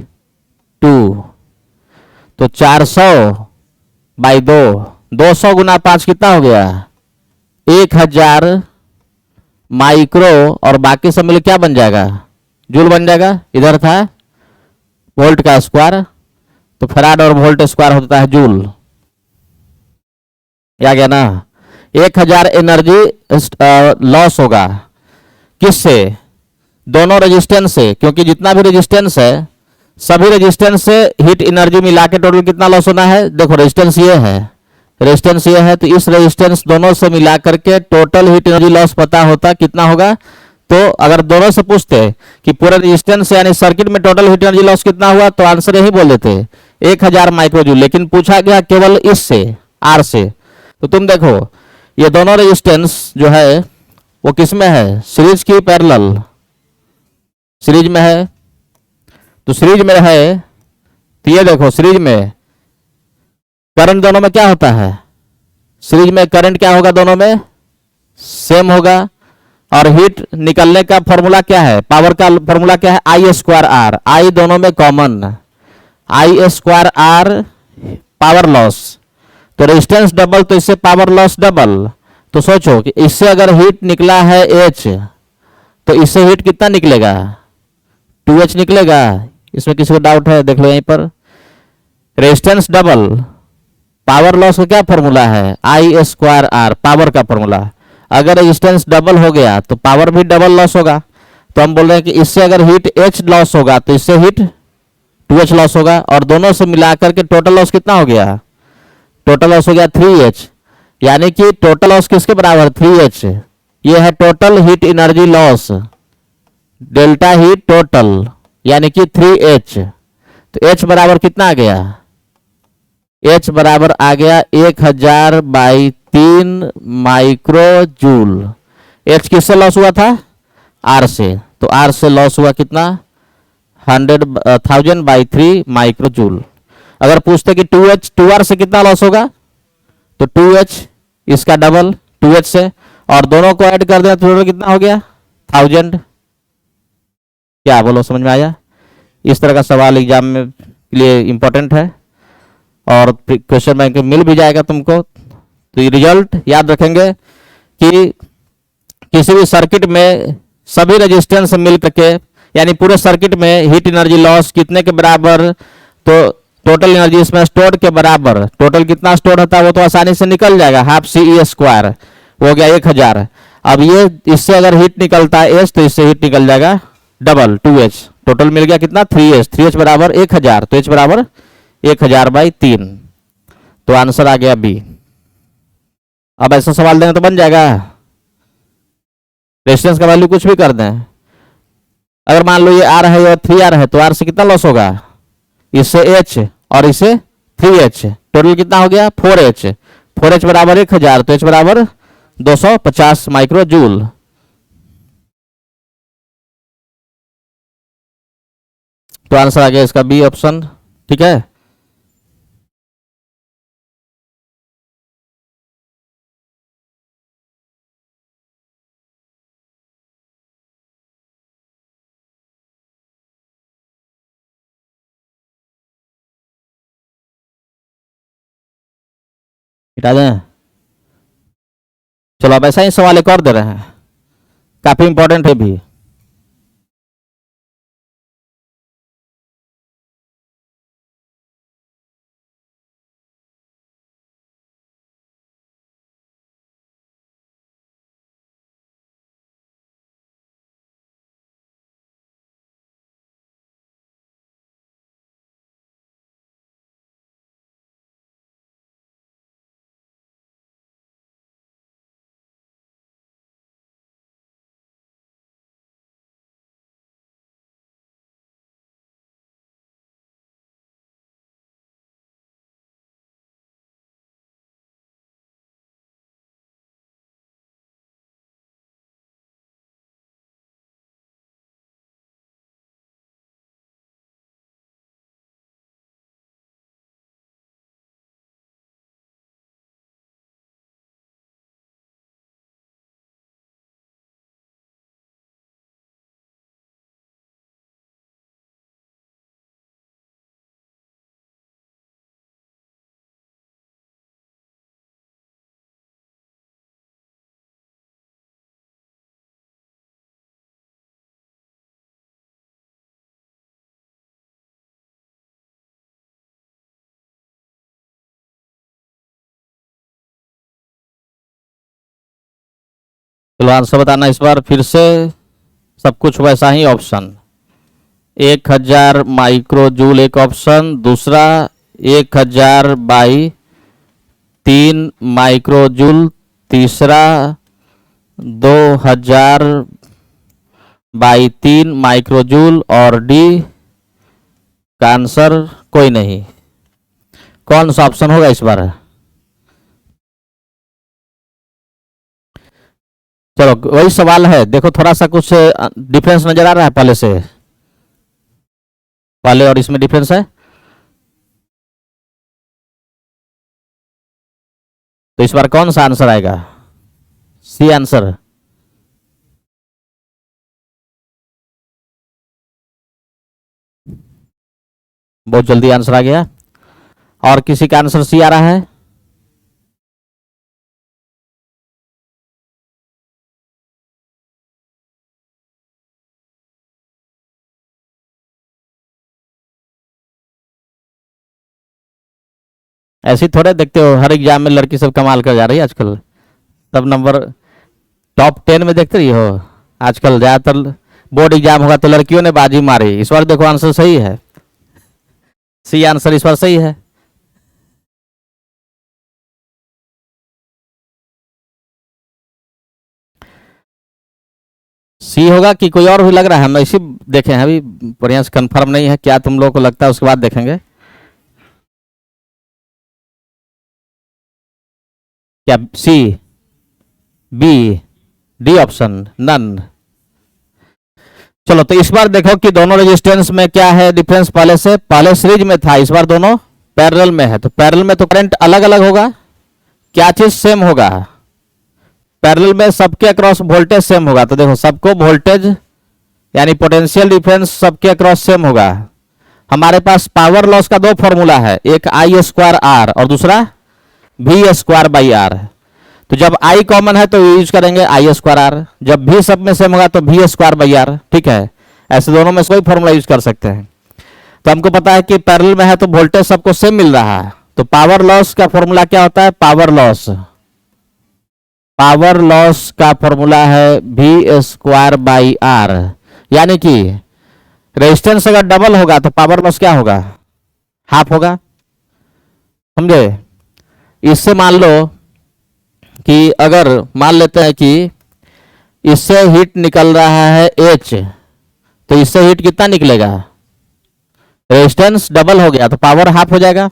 2। तो 400 बाई 2, 200 गुना 5 कितना हो गया? 1000 माइक्रो, और बाकी सब मिले क्या बन जाएगा? जूल बन जाएगा। इधर था वोल्ट का स्क्वायर, तो फैराड और वोल्ट स्क्वायर होता है जूल। या गया ना? 1000 एनर्जी लॉस होगा किससे? दोनों रेजिस्टेंस से, क्योंकि जितना भी रेजिस्टेंस है सभी रेजिस्टेंस से हीट एनर्जी मिला के टोटल कितना लॉस होना है? देखो रेजिस्टेंस ये है, रेजिस्टेंस ये है, तो इस रेजिस्टेंस दोनों से मिला करके टोटल हीट एनर्जी लॉस पता होता कितना होगा। तो अगर दोनों से पूछते कि पूरे रेजिस्टेंस यानी सर्किट में टोटल हीट एनर्जी लॉस कितना हुआ, तो आंसर यही बोल देते 1000 माइक्रोजूल। लेकिन पूछा गया केवल इससे, आर से। तो तुम देखो ये दोनों रेजिस्टेंस जो है वो किस में है? सीरीज की पैरेलल? सीरीज में है। तो सीरीज में है तो ये देखो सीरीज में करंट दोनों में क्या होता है? सीरीज में करंट क्या होगा? दोनों में सेम होगा। और हीट निकलने का फॉर्मूला क्या है? पावर का फॉर्मूला क्या है? I square R. आई दोनों में common, I square R power loss. तो रेजिस्टेंस डबल तो इससे पावर लॉस डबल। तो सोचो कि इससे अगर हीट निकला है एच, तो इससे हीट कितना निकलेगा? 2H निकलेगा। इसमें किसी को डाउट है? देख लो यहीं पर। रेजिस्टेंस डबल, पावर लॉस का क्या फॉर्मूला है? आई स्क्वायर आर, पावर का फॉर्मूला। अगर रेजिस्टेंस डबल हो गया तो पावर भी डबल लॉस होगा। तो हम बोल रहे हैं कि इससे अगर हीट H लॉस होगा तो इससे हीट 2H लॉस होगा, और दोनों से मिलाकर के टोटल लॉस कितना हो गया? टोटल लॉस हो गया 3H। यानी कि टोटल लॉस किसके बराबर? 3H। ये है total heat energy loss, delta heat total यानी कि 3H। तो H बराबर कितना आ गया? H बराबर आ गया 1000 बाई 3 माइक्रो जूल। H किससे लॉस हुआ था? R से। तो R से लॉस हुआ कितना? 1000 बाई 3 माइक्रो जूल। अगर पूछते कि 2H 2R से कितना लॉस होगा, तो 2H इसका डबल 2H से, और दोनों को ऐड कर दें तो टोटल कितना हो गया? 1000। क्या बोलो, समझ में आया? इस तरह का सवाल एग्जाम में के लिए इंपॉर्टेंट है, और क्वेश्चन बैंक में मिल भी जाएगा तुमको। तो ये रिजल्ट याद रखेंगे कि किसी भी सर्किट में सभी रेजिस्टेंस मिल करके, यानी पूरे सर्किट में हीट एनर्जी लॉस कितने के बराबर? तो टोटल एनर्जी इसमें स्टोर के बराबर। टोटल कितना स्टोर होता है वो तो आसानी से निकल जाएगा, हाफ सी ई स्क्वायर हो गया 1000। अब ये इससे अगर हीट निकलता है H, तो इससे हीट निकल जाएगा डबल 2H। टोटल मिल गया कितना? 3H। 3H बराबर 1000, तो H बराबर 1000 बाई 3। तो आंसर आ गया बी। अब ऐसा सवाल देंगे तो बन जाएगा। रेजिस्टेंस का वैल्यू कुछ भी कर दें, अगर मान लो ये आर है और 3R है तो आर से कितना लॉस होगा, इससे H और इससे 3H, टोटल कितना हो गया 4H। 4H बराबर 1000 तो H बराबर 250 माइक्रो जूल। तो आंसर आ गया इसका बी ऑप्शन। ठीक है, मिटा दें। चलो अब ऐसा ही सवाल एक और दे रहे हैं, काफी इंपॉर्टेंट है भी। चलो आंसर बताना इस बार फिर से, सब कुछ वैसा ही। ऑप्शन 1000 माइक्रो जूल एक ऑप्शन, दूसरा 1000 बाई 3 माइक्रो जूल, तीसरा 2000 बाई 3 माइक्रो जूल, और डी का आंसर कोई नहीं। कौन सा ऑप्शन होगा इस बार? चलो वही सवाल है, देखो थोड़ा सा कुछ डिफरेंस नजर आ रहा है पहले से, पहले और इसमें डिफरेंस है। तो इस बार कौन सा आंसर आएगा? C answer. बहुत जल्दी आंसर आ गया। और किसी का आंसर सी आ रहा है? ऐसे ही थोड़े देखते हो, हर एग्जाम में लड़की सब कमाल कर जा रही है आजकल, सब नंबर टॉप 10 में देखते रही हो। आजकल ज्यादातर बोर्ड एग्जाम होगा तो लड़कियों ने बाजी मारी। इस बार देखो आंसर सही है, सी आंसर इस बार सही है। सी होगा कि कोई और भी लग रहा है? हम इसी देखे हैं अभी, बढ़िया से कंफर्म नहीं है, क्या तुम लोगों को लगता है उसके बाद देखेंगे। क्या सी, बी, डी ऑप्शन? नन। चलो तो इस बार देखो कि दोनों रेजिस्टेंस में क्या है डिफरेंस, पहले से, पहले सीरीज में था, इस बार दोनों पैरेलल में है। तो पैरेलल में तो करंट अलग अलग होगा, क्या चीज सेम होगा? पैरेलल में सबके अक्रॉस वोल्टेज सेम होगा। तो देखो सबको वोल्टेज यानी पोटेंशियल डिफरेंस सबके अक्रॉस सेम होगा। हमारे पास पावर लॉस का दो फॉर्मूला है, एक आई स्क्वायर आर और दूसरा वी स्क्वायर बाई आर। तो जब आई कॉमन है तो यूज करेंगे आई स्क्वायर आर, जब भी सब में सेम होगा तो वी स्क्वायर बाई आर। ठीक है, ऐसे दोनों में कोई फॉर्मूला यूज कर सकते हैं। तो हमको पता है कि पैरेलल में है तो वोल्टेज सबको सेम मिल रहा है। तो पावर लॉस का फॉर्मूला क्या होता है? पावर लॉस का फॉर्मूला है वी स्क्वायर बाई आर, यानी कि रेजिस्टेंस अगर डबल होगा तो पावर लॉस क्या होगा? हाफ होगा। समझे? इससे मान लो कि अगर मान लेते हैं कि इससे हीट निकल रहा है H, तो इससे हीट कितना निकलेगा, रेजिस्टेंस डबल हो गया तो पावर हाफ हो जाएगा।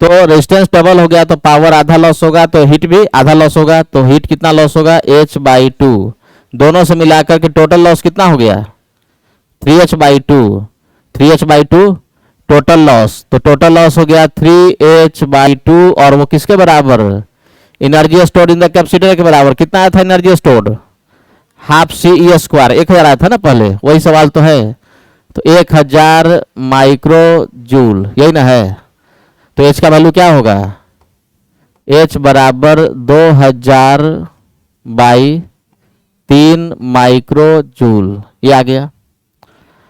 तो रेजिस्टेंस डबल हो गया तो पावर आधा लॉस होगा, तो हीट भी आधा लॉस होगा। तो हीट कितना लॉस होगा, H/2। दोनों से मिलाकर के टोटल लॉस कितना हो गया, 3H/2। 3H/2 टोटल लॉस, तो टोटल लॉस हो गया 3H/2, और वो किसके बराबर, energy stored in the capacitor के बराबर। कितना आया था energy stored, half CE square, 1000 आया था ना पहले, वही सवाल तो है। तो 1000 माइक्रो जूल, यही ना है। तो H का वैल्यू क्या होगा, H बराबर 2000/3 माइक्रो जूल, ये आ गया।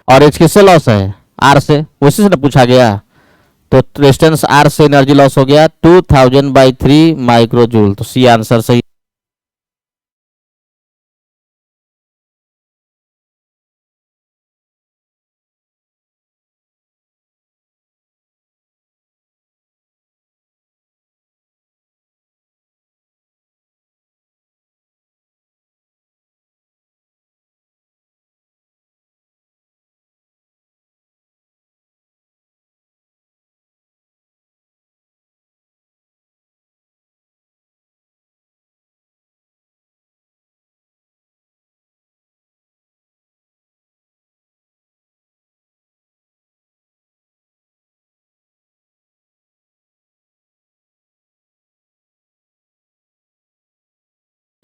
और H किससे लॉस है, R से, उसी से ना पूछा गया। तो रेजिस्टेंस R से एनर्जी लॉस हो गया 2000/3 माइक्रो जूल। तो सी आंसर सही।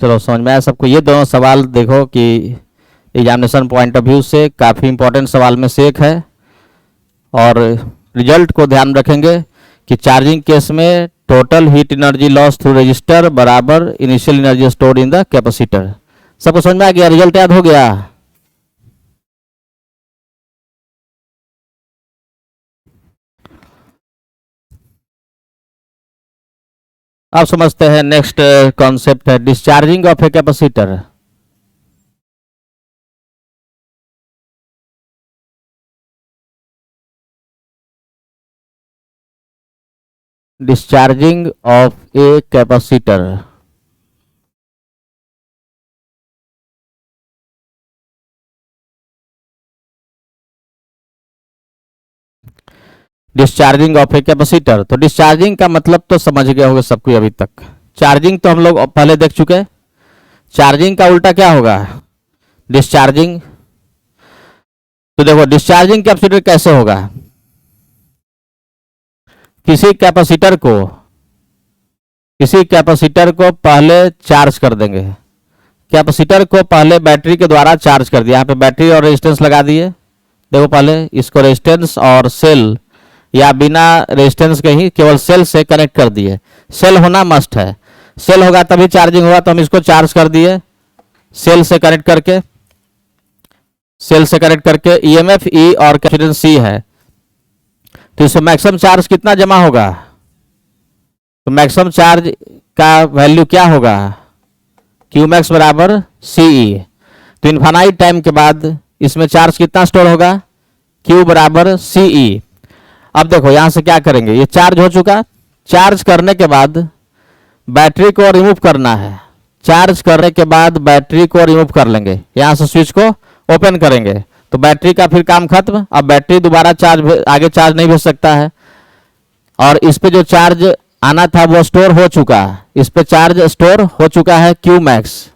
चलो समझ में आया सबको। ये दोनों सवाल देखो कि एग्जामिनेशन पॉइंट ऑफ व्यू से काफ़ी इंपॉर्टेंट सवाल में से एक है। और रिजल्ट को ध्यान रखेंगे कि चार्जिंग केस में total heat energy loss through resistor बराबर initial energy stored in the capacitor. सबको समझ में आ गया, रिजल्ट याद हो गया। अब समझते हैं नेक्स्ट कॉन्सेप्ट है discharging of a capacitor. Discharging of a capacitor. Discharging of a capacitor, तो डिस्चार्जिंग का मतलब तो समझ गए होंगे सबको अभी तक। चार्जिंग तो हम लोग पहले देख चुके हैं। चार्जिंग का उल्टा क्या होगा, डिस्चार्जिंग। तो देखो डिस्चार्जिंग कैपेसिटर कैसे होगा, किसी कैपेसिटर को पहले चार्ज कर देंगे। कैपेसिटर को पहले बैटरी के द्वारा चार्ज कर दिया, यहाँ पे बैटरी और रेजिस्टेंस लगा दिए। देखो पहले इसको रेजिस्टेंस और सेल या बिना रेजिस्टेंस के ही केवल सेल से कनेक्ट कर दिए। सेल होना मस्ट है, सेल होगा तभी चार्जिंग होगा। तो हम इसको चार्ज कर दिए सेल से कनेक्ट करके। EMF E और कैपेसिटेंस C है, तो इसमें मैक्सिमम चार्ज कितना जमा होगा, तो मैक्सिमम चार्ज का वैल्यू क्या होगा, Qmax बराबर CE। तो इनफाइनाइट टाइम के बाद इसमें चार्ज कितना स्टोर होगा, Q बराबर CE। अब देखो यहां से क्या करेंगे, ये चार्ज हो चुका। चार्ज करने के बाद बैटरी को रिमूव करना है। चार्ज करने के बाद बैटरी को रिमूव कर लेंगे, यहां से स्विच को ओपन करेंगे तो बैटरी का फिर काम खत्म। अब बैटरी दोबारा आगे चार्ज नहीं भेज सकता है। और इस पे जो चार्ज आना था वो स्टोर हो चुका, इस पे चार्ज स्टोर हो चुका है Qmax।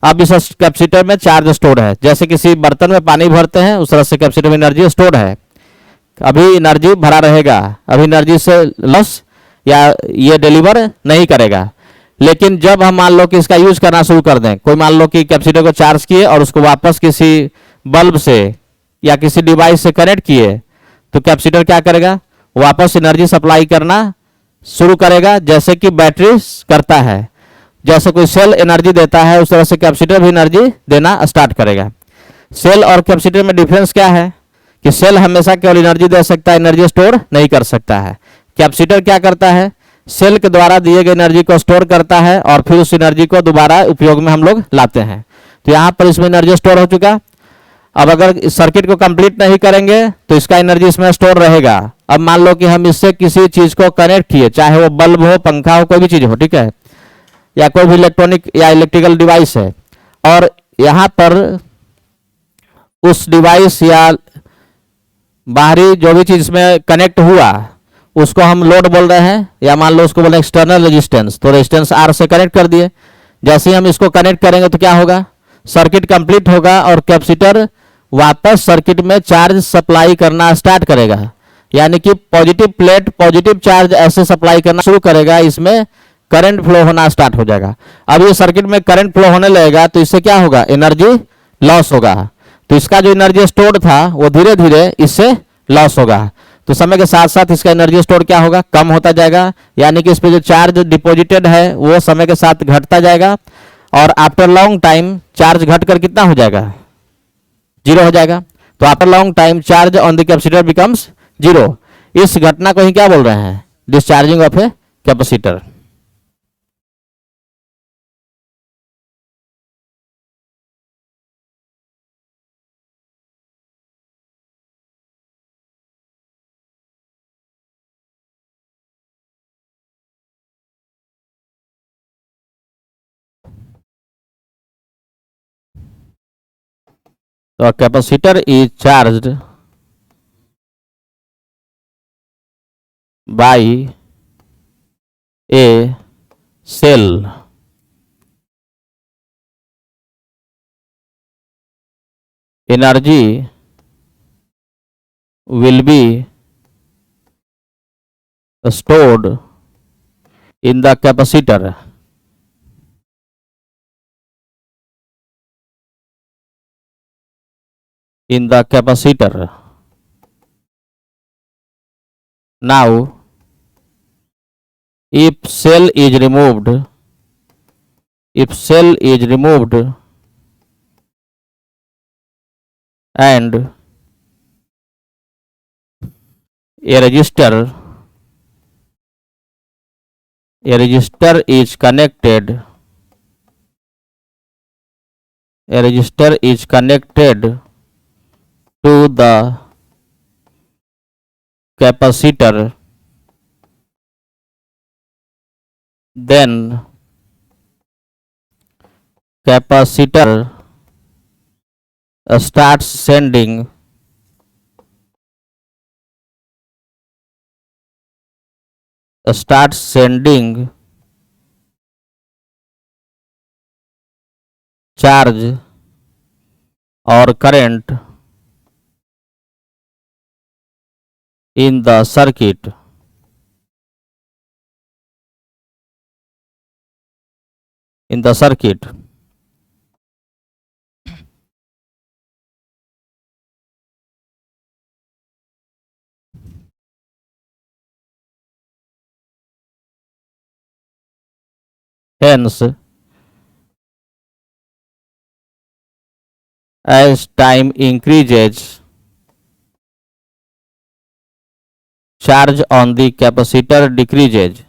अब इस कैपेसिटर में चार्ज स्टोर है, जैसे किसी बर्तन में पानी भरते हैं उस तरह से कैपेसिटर में एनर्जी स्टोर है। अभी एनर्जी भरा रहेगा, अभी एनर्जी से लॉस या ये डिलीवर नहीं करेगा। लेकिन जब हम मान लो कि इसका यूज करना शुरू कर दें, कोई मान लो कि कैपेसिटर को चार्ज किए और उसको वापस किसी बल्ब से या किसी डिवाइस से कनेक्ट किए, तो कैपेसिटर क्या करेगा, वापस एनर्जी सप्लाई करना शुरू करेगा, जैसे कि बैटरी करता है। जैसे कोई सेल एनर्जी देता है उस तरह से कैपेसिटर भी एनर्जी देना स्टार्ट करेगा। सेल और कैपेसिटर में डिफरेंस क्या है कि सेल हमेशा केवल एनर्जी दे सकता है, एनर्जी स्टोर नहीं कर सकता है। कैपेसिटर क्या करता है, सेल के द्वारा दिए गए एनर्जी को स्टोर करता है और फिर उस एनर्जी को दोबारा उपयोग में हम लोग लाते हैं। तो यहाँ पर इसमें एनर्जी स्टोर हो चुका। अब अगर इस सर्किट को कंप्लीट नहीं करेंगे तो इसका एनर्जी इसमें स्टोर रहेगा। अब मान लो कि हम इससे किसी चीज को कनेक्ट किए, चाहे वो बल्ब हो, पंखा हो, कोई भी चीज हो, ठीक है, या कोई भी इलेक्ट्रॉनिक या इलेक्ट्रिकल डिवाइस है, और यहाँ पर उस डिवाइस या बाहरी जो भी चीज में कनेक्ट हुआ उसको हम लोड बोल रहे हैं, या मान लो उसको बोल रहे हैं एक्सटर्नल रेजिस्टेंस। तो रेजिस्टेंस आर से कनेक्ट कर दिए। जैसे ही हम इसको कनेक्ट करेंगे तो क्या होगा, सर्किट कंप्लीट होगा और कैपेसिटर वापस सर्किट में चार्ज सप्लाई करना स्टार्ट करेगा। यानी कि पॉजिटिव प्लेट पॉजिटिव चार्ज ऐसे सप्लाई करना शुरू करेगा, इसमें करंट फ्लो होना स्टार्ट हो जाएगा। अब ये सर्किट में करंट फ्लो होने लगेगा तो इससे क्या होगा, एनर्जी लॉस होगा। तो इसका जो एनर्जी स्टोर था वो धीरे धीरे इससे लॉस होगा। तो समय के साथ साथ इसका एनर्जी स्टोर क्या होगा, कम होता जाएगा। यानी कि इस पे जो चार्ज डिपॉजिटेड है वो समय के साथ घटता जाएगा और आफ्टर लॉन्ग टाइम चार्ज घटकर कितना हो जाएगा, जीरो हो जाएगा। तो after long time charge on the capacitor becomes zero. इस घटना को ही क्या बोल रहे हैं, discharging of a capacitor. So a capacitor is charged by a cell. Energy will be stored in the capacitor. In the capacitor. Now, if cell is removed, and a resistor is connected, to the capacitor, then capacitor starts sending charge or current in the circuit. Hence, as time increases, charge on the capacitor decreases.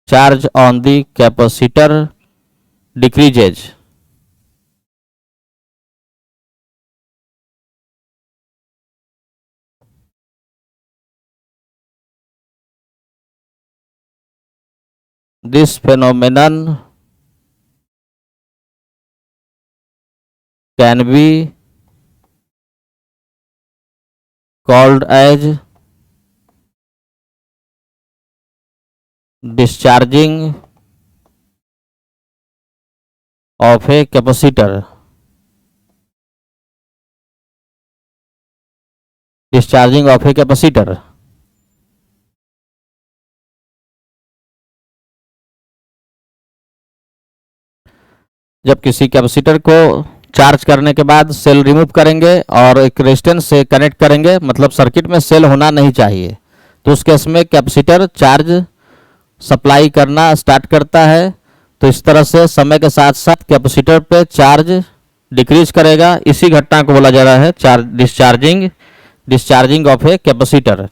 Charge on the capacitor decreases. This phenomenon can be called as discharging of a capacitor. Discharging of a capacitor. जब किसी capacitor को charge करने के बाद cell remove करेंगे और एक resistance से कनेक्ट करेंगे, मतलब सर्किट में सेल होना नहीं चाहिए, तो उस केस में कैपेसिटर चार्ज सप्लाई करना स्टार्ट करता है। तो इस तरह से समय के साथ साथ कैपेसिटर पे चार्ज डिक्रीज करेगा। इसी घटना को बोला जा रहा है डिस्चार्जिंग ऑफ ए कैपेसिटर।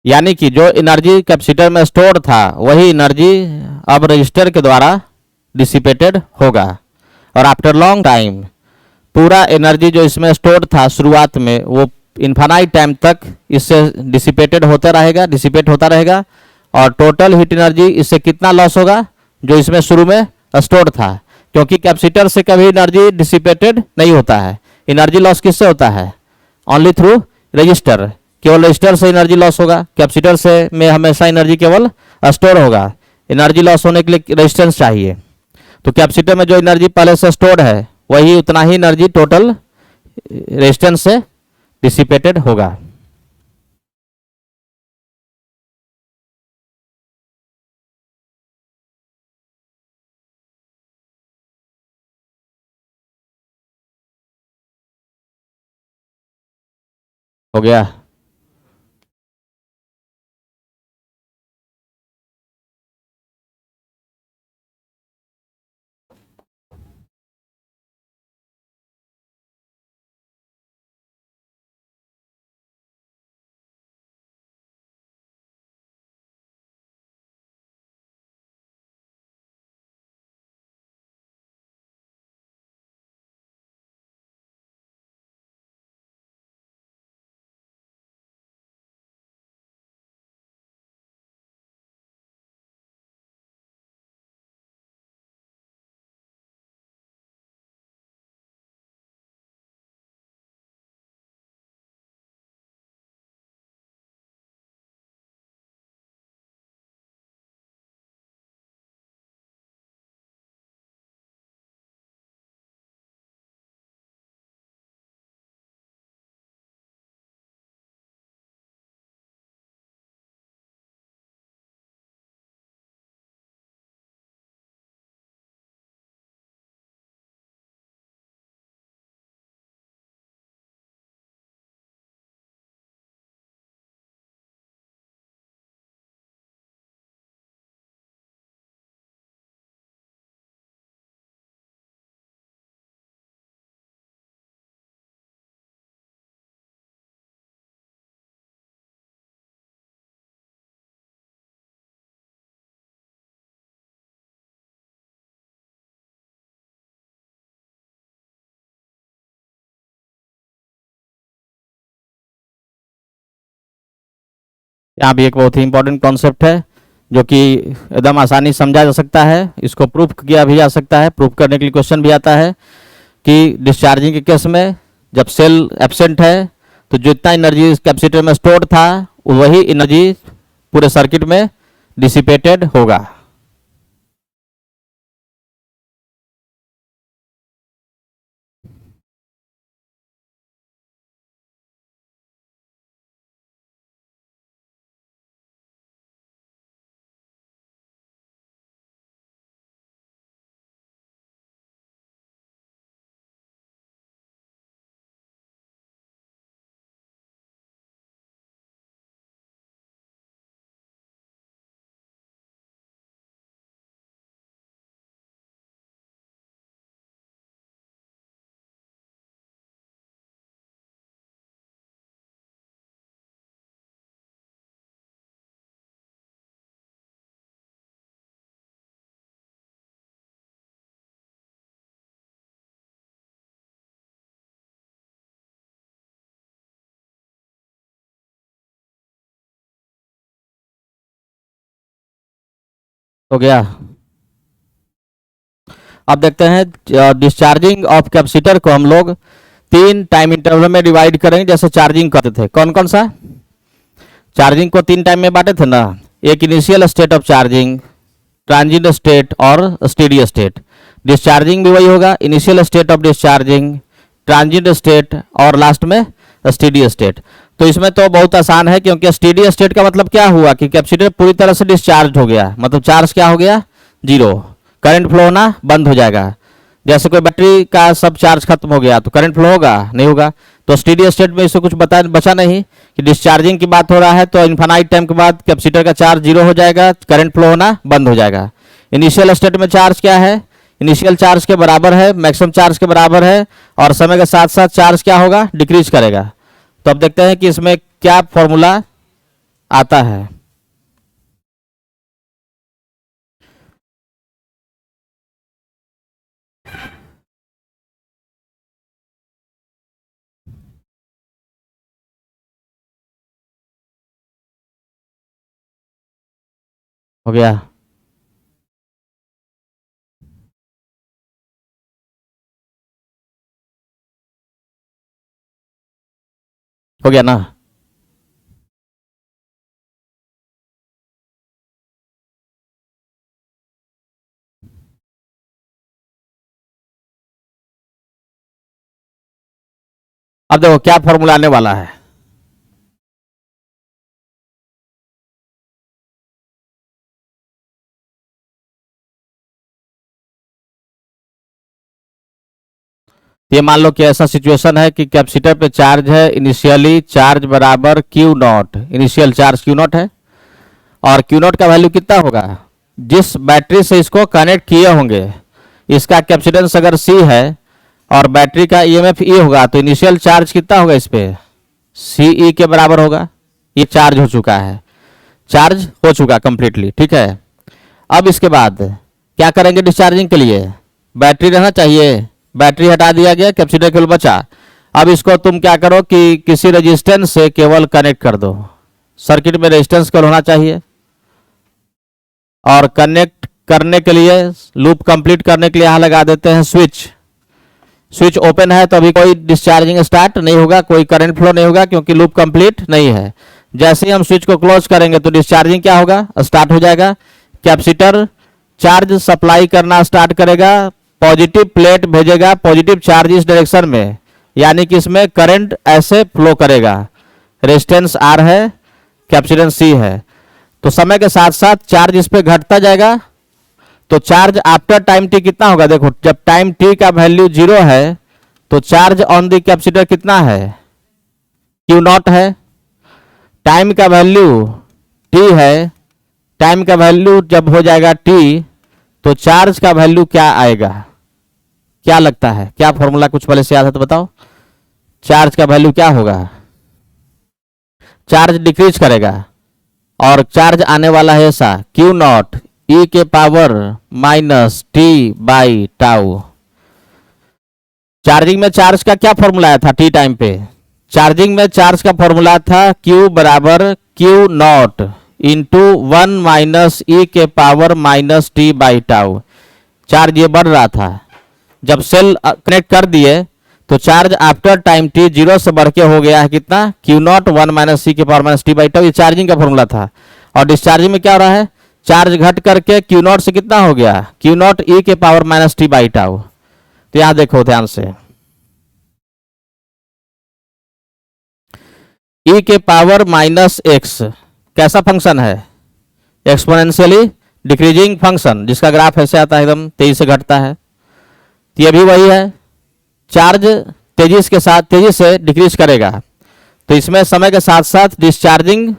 यानी कि जो एनर्जी कैपेसिटर में स्टोर था वही एनर्जी अब रजिस्टर के द्वारा डिसिपेटेड होगा और आफ्टर लॉन्ग टाइम पूरा एनर्जी जो इसमें स्टोर था शुरुआत में वो इन्फानाइट टाइम तक इससे डिसिपेटेड होता रहेगा, डिसिपेट होता रहेगा, और टोटल हीट एनर्जी इससे कितना लॉस होगा जो इसमें शुरू में स्टोर था, क्योंकि कैपेसिटर से कभी एनर्जी डिसिपेटेड नहीं होता है। एनर्जी लॉस किससे होता है? Only through register. केवल रजिस्टर से एनर्जी लॉस होगा, कैपेसिटर से में हमेशा एनर्जी केवल स्टोर होगा। एनर्जी लॉस होने के लिए रेजिस्टेंस चाहिए, तो कैपेसिटर में जो एनर्जी पहले से स्टोर्ड है वही उतना ही एनर्जी टोटल रेजिस्टेंस से डिसिपेटेड होगा। हो गया? यहाँ भी एक बहुत ही इंपॉर्टेंट कॉन्सेप्ट है जो कि एकदम आसानी से समझा जा सकता है, इसको प्रूफ किया भी जा सकता है। प्रूफ करने के लिए क्वेश्चन भी आता है कि डिस्चार्जिंग के केस में जब सेल एब्सेंट है तो जितना एनर्जी कैपेसिटर में स्टोर्ड था वही एनर्जी पूरे सर्किट में डिसिपेटेड होगा। हो गया? अब देखते हैं डिस्चार्जिंग ऑफ कैपेसिटर को हम लोग 3 टाइम इंटरवल में डिवाइड करेंगे, जैसे चार्जिंग करते थे। कौन कौन सा? चार्जिंग को 3 टाइम में बांटे थे ना, एक initial state of charging, transit state और स्टेडी स्टेट। डिस्चार्जिंग भी वही होगा, initial state of discharging, transit state और लास्ट में स्टेडी स्टेट। तो इसमें तो बहुत आसान है, क्योंकि स्टेडी स्टेट का मतलब क्या हुआ कि कैपेसिटर पूरी तरह से डिस्चार्ज हो गया, मतलब चार्ज क्या हो गया? जीरो। करंट फ्लो होना बंद हो जाएगा। जैसे कोई बैटरी का सब चार्ज खत्म हो गया तो करंट फ्लो होगा? नहीं होगा। तो स्टेडी स्टेट में इससे कुछ बचा नहीं कि डिस्चार्जिंग की बात हो रहा है तो इन्फानाइट टाइम के बाद कैपेसिटर का चार्ज जीरो हो जाएगा, करंट फ्लो होना बंद हो जाएगा। इनिशियल स्टेट में चार्ज क्या है? इनिशियल चार्ज के बराबर है, मैक्सिमम चार्ज के बराबर है, और समय के साथ साथ चार्ज क्या होगा? डिक्रीज करेगा। तो अब देखते हैं कि इसमें क्या फॉर्मूला आता है। हो गया। हो गया ना। अब देखो क्या फॉर्मूला आने वाला है। ये मान लो कि ऐसा सिचुएशन है कि कैपेसिटर पे चार्ज है, इनिशियली चार्ज बराबर Q not, initial charge Q not है, और क्यू नॉट का वैल्यू कितना होगा, जिस बैटरी से इसको कनेक्ट किए होंगे इसका कैपेसिटेंस अगर सी है और बैटरी का ईएमएफ ई होगा, तो इनिशियल चार्ज कितना होगा इस पे, सी ई के बराबर होगा। ये चार्ज हो चुका है, चार्ज हो चुका कंप्लीटली, ठीक है। अब इसके बाद क्या करेंगे डिस्चार्जिंग के लिए, बैटरी रहना चाहिए, बैटरी हटा दिया गया, कैपेसिटर केवल बचा। अब इसको तुम क्या करो कि किसी रेजिस्टेंस से केवल कनेक्ट कर दो, सर्किट में रेजिस्टेंस केवल होना चाहिए, और कनेक्ट करने के लिए, लूप कंप्लीट करने के लिए यहां लगा देते हैं स्विच। स्विच ओपन है तो अभी कोई डिस्चार्जिंग स्टार्ट नहीं होगा, कोई करंट फ्लो नहीं होगा, क्योंकि लूप कंप्लीट नहीं है। जैसे ही हम स्विच को क्लोज करेंगे तो डिस्चार्जिंग क्या होगा, स्टार्ट हो जाएगा। कैपेसिटर चार्ज सप्लाई करना स्टार्ट करेगा, पॉजिटिव प्लेट भेजेगा पॉजिटिव चार्ज इस डायरेक्शन में, यानी कि इसमें करंट ऐसे फ्लो करेगा। रेजिस्टेंस आर है, कैपेसिटेंस सी है, तो समय के साथ साथ चार्ज इस पे घटता जाएगा। तो चार्ज आफ्टर टाइम टी कितना होगा, देखो जब टाइम टी का वैल्यू 0 है तो चार्ज ऑन द कैपेसिटर कितना है, क्यू नॉट है। टाइम का वैल्यू टी है, टाइम का वैल्यू जब हो जाएगा टी तो चार्ज का वैल्यू क्या आएगा, क्या लगता है, क्या फॉर्मूला कुछ पहले से याद है तो बताओ, चार्ज का वैल्यू क्या होगा, चार्ज डिक्रीज करेगा और चार्ज आने वाला है ऐसा, क्यू नॉट ई के power minus T by tau. Charging में चार्ज का क्या फॉर्मूला आया था टी टाइम पे, चार्जिंग में चार्ज का फॉर्मूला था Q बराबर क्यू नॉट इंटू 1 माइनस ई के power minus T by tau. Charge ये बढ़ रहा था, जब सेल कनेक्ट कर दिए तो चार्ज आफ्टर टाइम टी 0 से बढ़ के हो गया है कितना, क्यू नॉट 1 माइनस सी के power minus T by tau. ये चार्जिंग का फॉर्मूला था। और डिस्चार्जिंग में क्या हो रहा है, चार्ज घट करके क्यू नॉट से कितना हो गया, क्यू नॉट ई के power minus T by tau. तो यहां देखो ध्यान से, ई के पावर माइनस एक्स कैसा फंक्शन है, एक्सपोनेंशियली डिक्रीजिंग फंक्शन, जिसका ग्राफ ऐसे आता है एकदम तेजी से घटता है। तो ये भी वही है, चार्ज तेजी के साथ तेजी से डिक्रीज करेगा, तो इसमें समय के साथ साथ डिस्चार्जिंग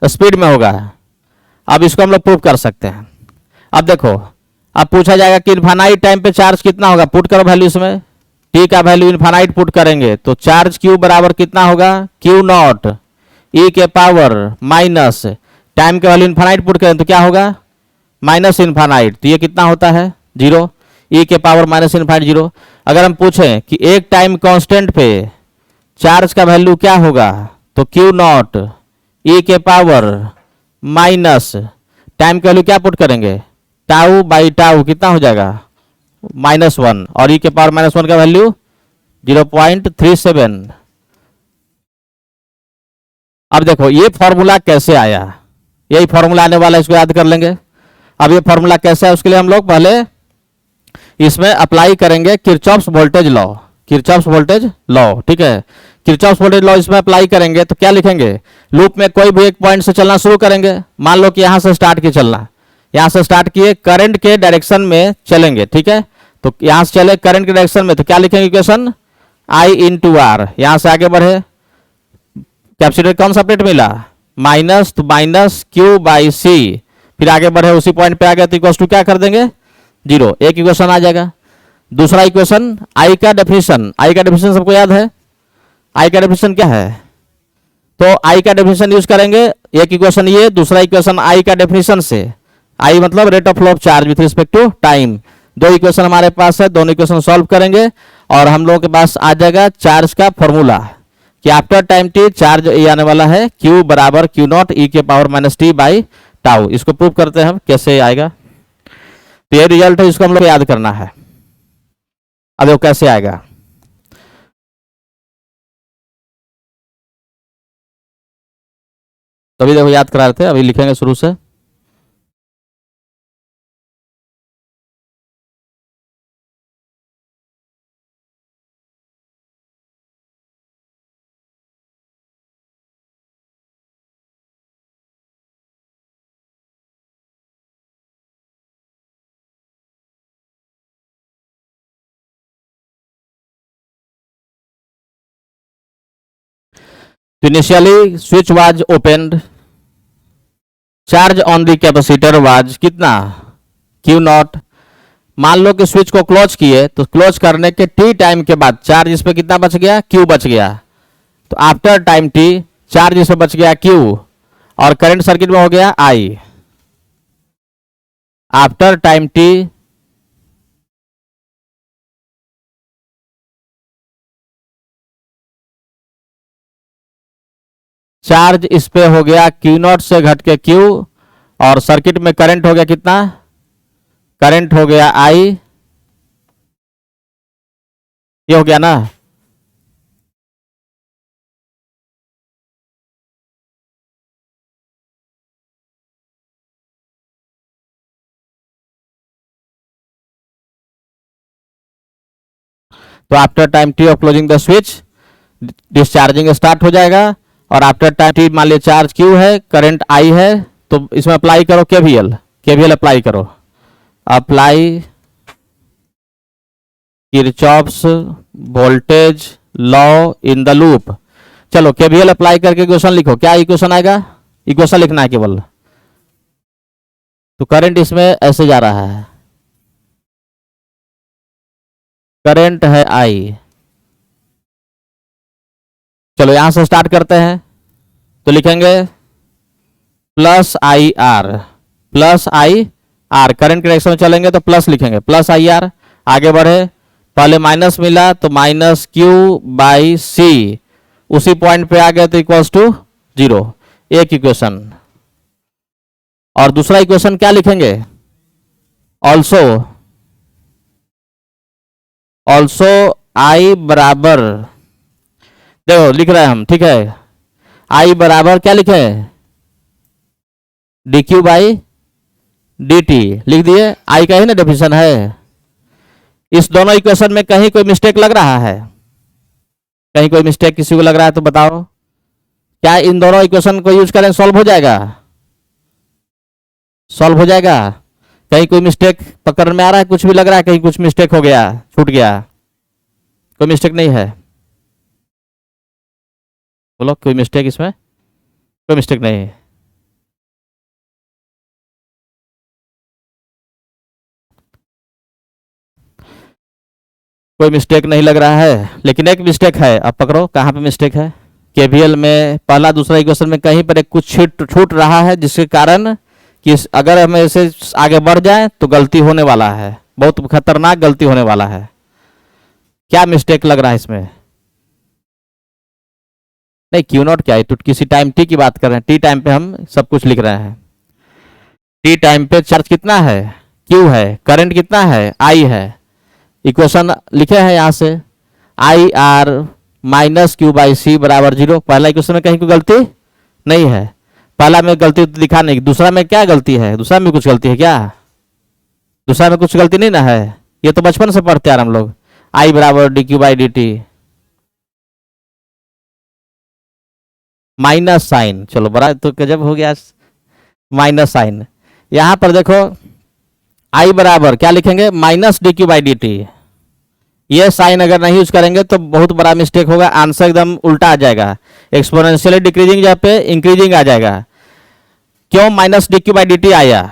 स्पीड में होगा। अब इसको हम लोग प्रूव कर सकते हैं। अब देखो, अब पूछा जाएगा कि इनफाइनाइट टाइम पे चार्ज कितना होगा, पुट करो वैल्यू इसमें, टी का वैल्यू इनफाइनाइट पुट करेंगे तो चार्ज क्यू बराबर कितना होगा, क्यू नॉट ई के पावर माइनस टाइम के वैल्यू इनफाइनाइट पुट करें तो क्या होगा, माइनस इनफाइनाइट, तो ये कितना होता है 0, ई के पावर माइनस इनफाइनाइट 0। अगर हम पूछें कि एक टाइम कांस्टेंट पे चार्ज का वैल्यू क्या होगा, तो क्यू नॉट ई के पावर माइनस टाइम का वैल्यू क्या पुट करेंगे, टाउ बाई टाउ कितना हो जाएगा, -1, और ई के पावर -1 का वैल्यू 0.37। अब देखो ये फॉर्मूला कैसे आया, यही फॉर्मूला आने वाला है, इसको याद कर लेंगे। अब ये फॉर्मूला कैसे है उसके लिए हम लोग पहले इसमें अप्लाई करेंगे Kirchhoff's voltage law, Kirchhoff's voltage law, ठीक है। किरचॉफ्स वोल्टेज लॉ इसमें अप्लाई करेंगे तो क्या लिखेंगे, लूप में कोई भी एक पॉइंट से चलना शुरू करेंगे, मान लो कि यहां से स्टार्ट किए चलना, यहां से स्टार्ट किए करंट के डायरेक्शन में चलेंगे, ठीक है। तो यहां से चले करंट के डायरेक्शन में तो क्या लिखेंगे इक्वेशन, I इंटू आर, यहां से आगे बढ़े, कैपेसिटर कौन सा प्लेट मिला, माइनस, तो माइनस क्यू बाई सी, फिर आगे बढ़े उसी पॉइंट पे आ गया तो इक्वल टू क्या कर देंगे 0, एक इक्वेशन आ जाएगा। दूसरा इक्वेशन आई का डेफिनेशन, आई का डेफिनेशन सबको याद है, आई का डेफिनेशन क्या है, तो आई का डेफिनेशन यूज करेंगे, एक इक्वेशन ये, दूसरा इक्वेशन आई का डेफिनेशन से, आई मतलब rate of flow of charge with respect to time. दो इक्वेशन हमारे पास है, दोनों इक्वेशन सॉल्व करेंगे और हम लोगों के पास आ जाएगा चार्ज का फॉर्मूला कि आफ्टर टाइम टी चार्ज ये आने वाला है Q बराबर क्यू नॉट ई के power minus T by tau. इसको प्रूव करते हैं हम कैसे आएगा। तो ये रिजल्ट है, इसको हम लोग याद करना है। अब वो कैसे आएगा, तो अभी देखो याद करा रहे थे, अभी लिखेंगे शुरू से। तो initially switch was opened, charge on the capacitor was कितना, क्यू नॉट। मान लो कि स्विच को क्लोज किए, तो क्लोज करने के टी टाइम के बाद चार्ज इस पे कितना बच गया, क्यू बच गया। तो आफ्टर टाइम टी चार्ज इस पे बच गया क्यू, और करंट सर्किट में हो गया आई। आफ्टर टाइम टी चार्ज इस पे हो गया क्यू नॉट से घट के क्यू, और सर्किट में करंट हो गया कितना, करंट हो गया आई। ये हो गया ना। तो after time T of closing the switch discharging start हो जाएगा, और आफ्टर टाइम टी मान लिया चार्ज क्यू है, करंट आई है, तो इसमें अप्लाई करो केवीएल, केवीएल अप्लाई करो। Apply Kirchhoff's voltage law in the loop. चलो केवीएल अप्लाई करके इक्वेशन लिखो। क्या इक्वेशन आएगा, इक्वेशन लिखना है केवल। तो करंट इसमें ऐसे जा रहा है, करंट है आई। चलो यहां से स्टार्ट करते हैं। तो लिखेंगे plus I R, plus I R, current के डायरेक्शन में चलेंगे तो प्लस लिखेंगे, प्लस आई आर। आगे बढ़े, पहले माइनस मिला तो माइनस क्यू बाई सी, उसी पॉइंट पे आ गए तो इक्वल्स टू 0। एक इक्वेशन। और दूसरा इक्वेशन क्या लिखेंगे, ऑल्सो, ऑल्सो आई बराबर, देखो लिख रहे हैं हम, ठीक है। आई बराबर क्या लिखे, D Q by D T लिख दिए। आई का ही ना डेफिनेशन है। इस दोनों इक्वेशन में कहीं कोई मिस्टेक लग रहा है, कहीं कोई मिस्टेक किसी को लग रहा है तो बताओ। क्या इन दोनों इक्वेशन को यूज करें सॉल्व हो जाएगा, सॉल्व हो जाएगा। कहीं कोई मिस्टेक पकड़ में आ रहा है, कुछ भी लग रहा है कहीं कुछ मिस्टेक हो गया, छूट गया, कोई मिस्टेक नहीं है, बोलो कोई मिस्टेक इसमें, कोई मिस्टेक नहीं है। कोई मिस्टेक नहीं लग रहा है, लेकिन एक मिस्टेक है। अब पकड़ो कहाँ पे मिस्टेक है। केवीएल में पहला दूसरा इक्वेशन में कहीं पर एक कुछ छूट रहा है, जिसके कारण कि अगर हम ऐसे आगे बढ़ जाए तो गलती होने वाला है, बहुत खतरनाक गलती होने वाला है। क्या मिस्टेक लग रहा है इसमें, नहीं क्यू नॉट क्या है, तो किसी टाइम टी की बात कर रहे हैं। टी टाइम पे हम सब कुछ लिख रहे हैं। टी टाइम पे चार्ज कितना है, क्यू है, करंट कितना है, आई है। इक्वेशन लिखे हैं यहां से, I R minus Q by C बराबर 0। पहला इक्वेशन में कहीं कोई गलती नहीं है, पहला में गलती दिखा नहीं। दूसरा में क्या गलती है, दूसरा में कुछ गलती है क्या, दूसरा में कुछ गलती नहीं ना है। ये तो बचपन से पढ़ते आ रहे हम लोग। आई बराबर D Q by D T, minus sign, चलो बड़ा तो गजब हो गया, माइनस साइन। यहां पर देखो आई बराबर क्या लिखेंगे, minus D Q by D T. ये साइन अगर नहीं यूज करेंगे तो बहुत बड़ा मिस्टेक होगा, आंसर एकदम उल्टा आ जाएगा। एक्सपोनेंशियली डिक्रीजिंग जहाँ पे इंक्रीजिंग आ जाएगा। क्यों minus D Q by D T आया,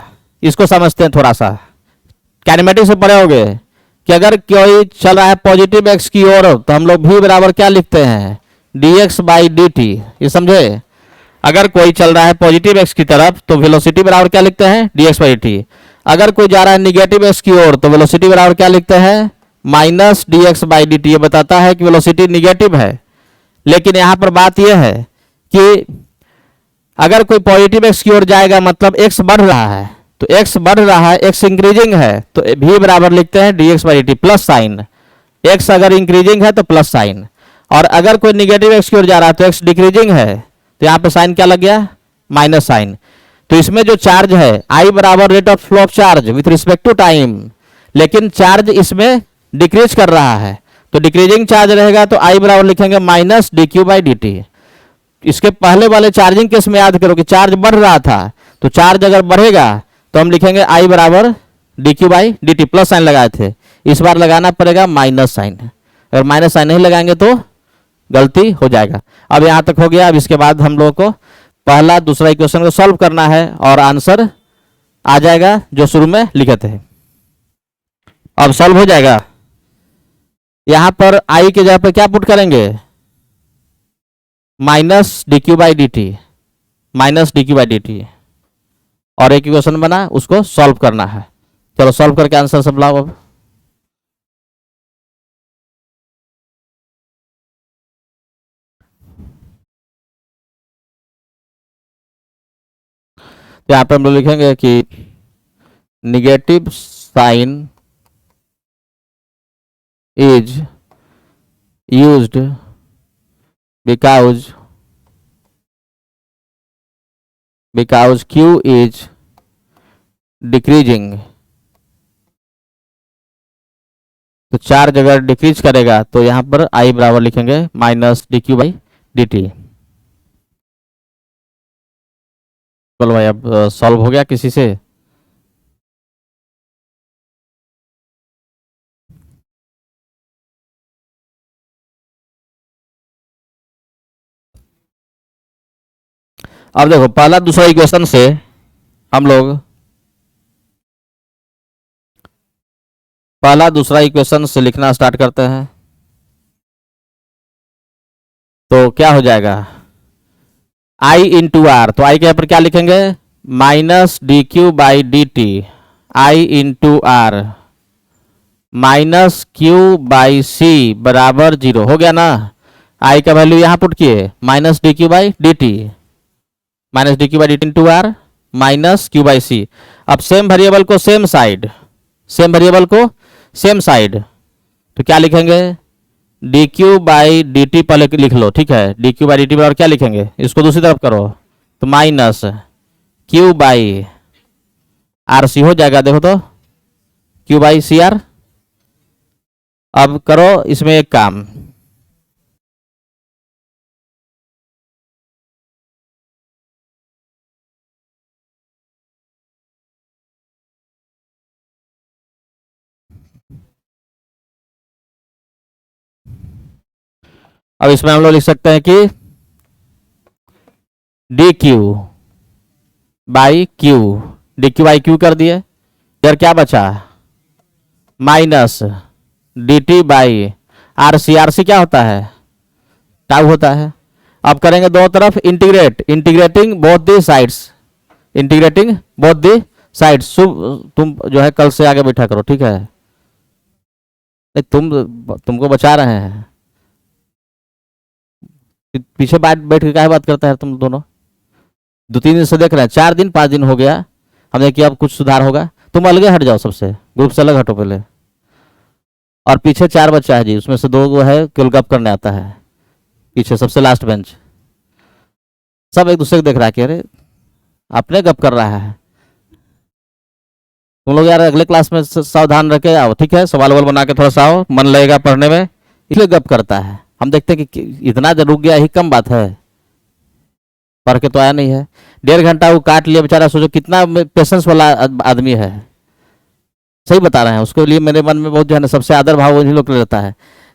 इसको समझते हैं थोड़ा सा। कैनेमेटिक्स से पढ़े होगे कि अगर कोई चल रहा है पॉजिटिव एक्स की ओर, तो हम लोग भी बराबर क्या लिखते हैं, D x by D T. ये समझे, अगर कोई चल रहा है पॉजिटिव एक्स की तरफ तो वेलोसिटी बराबर क्या लिखते हैं, D x by D T. अगर कोई जा रहा है निगेटिव एक्स की ओर तो वेलोसिटी बराबर क्या लिखते हैं, minus D x by D T. ये बताता है कि वेलोसिटी निगेटिव है। लेकिन यहां पर बात यह है कि अगर कोई पॉजिटिव एक्स की ओर जाएगा मतलब एक्स बढ़ रहा है, तो एक्स बढ़ रहा है, एक्स इंक्रीजिंग है, तो भी बराबर लिखते हैं D x by D T plus sign. X अगर इंक्रीजिंग है तो प्लस साइन, और अगर कोई निगेटिव एक्स की ओर जा रहा है तो एक्स डिक्रीजिंग है, तो यहाँ पे साइन क्या लग गया, माइनस साइन। तो इसमें जो चार्ज है आई बराबर rate of flow of charge with respect to time, लेकिन चार्ज इसमें डिक्रीज कर रहा है, तो डिक्रीजिंग चार्ज रहेगा, तो आई बराबर लिखेंगे minus D Q by D T. इसके पहले वाले चार्जिंग केस में याद करो कि चार्ज बढ़ रहा था, तो चार्ज अगर बढ़ेगा तो हम लिखेंगे आई बराबर D Q by D T, plus sign लगाए थे, इस बार लगाना पड़ेगा माइनस साइन। अगर माइनस साइन नहीं लगाएंगे तो गलती हो जाएगा। अब यहां तक हो गया। अब इसके बाद हम लोगों को पहला दूसरा इक्वेशन को सॉल्व करना है और आंसर आ जाएगा जो शुरू में लिखे थे। अब सॉल्व हो जाएगा। यहां पर आई के जगह पे क्या पुट करेंगे, minus D Q by D T, minus D Q by D T, और एक इक्वेशन बना उसको सॉल्व करना है। चलो सॉल्व करके आंसर सब लाओ। अब तो यहां पर हम लोग लिखेंगे कि negative sign is used because q is decreasing, तो चार्ज अगर डिक्रीज करेगा तो यहां पर आई बराबर लिखेंगे minus D Q by D T. चलो भाई अब सॉल्व हो गया किसी से। अब देखो पहला दूसरा इक्वेशन से हम लोग पहला दूसरा इक्वेशन से लिखना स्टार्ट करते हैं। तो क्या हो जाएगा, आई इंटू आर, तो आई के यहाँ पर क्या लिखेंगे, minus D Q by D T, I into R minus Q by C बराबर 0 हो गया ना। आई का वैल्यू यहां पुट किए minus D Q by D T, minus D Q by D T into R minus Q by C. अब same variable को same side, same variable को सेम साइड, तो क्या लिखेंगे, D Q by D T पहले लिख लो, ठीक है, D Q by D T और क्या लिखेंगे, इसको दूसरी तरफ करो तो minus Q by R C हो जाएगा। देखो तो क्यू बाई सी आर। अब करो इसमें एक काम, अब इसमें हम लोग लिख सकते हैं कि D Q by Q, D Q by Q कर दिए, इधर क्या बचा, minus D T by R C, R C क्या होता है, टाउ होता है। अब करेंगे दोनों तरफ integrate, integrating both the sides, integrating both the sides. तुम जो है कल से आगे बैठा करो, ठीक है, नहीं तुमको बचा रहे हैं, पीछे बैठ के क्या बात करता है तुम दोनों, 2-3 दिन से देख रहे हैं, 4 दिन 5 दिन हो गया, हमने किया अब कुछ सुधार होगा। तुम अलगे हट जाओ, सबसे ग्रुप से अलग हटो पहले। और पीछे 4 बच्चा है जी, उसमें से 2 वो है केवल गप करने आता है, पीछे सबसे लास्ट बेंच, सब एक दूसरे को देख रहा है कि अरे अपने गप कर रहा है। तुम लोग यार अगले क्लास में सावधान रह के आओ, ठीक है, सवाल ववाल बना के थोड़ा सा आओ, मन लगेगा पढ़ने में, इसलिए गप करता है। हम देखते हैं कि इतना रुक गया ही कम बात है, पढ़ के तो आया नहीं है, 1.5 घंटा वो काट लिया बेचारा, सोचो कितना पेशेंस वाला आदमी है। सही बता रहे हैं, उसके लिए मेरे मन में बहुत जो है ना सबसे आदर भाव वही लोग रहता है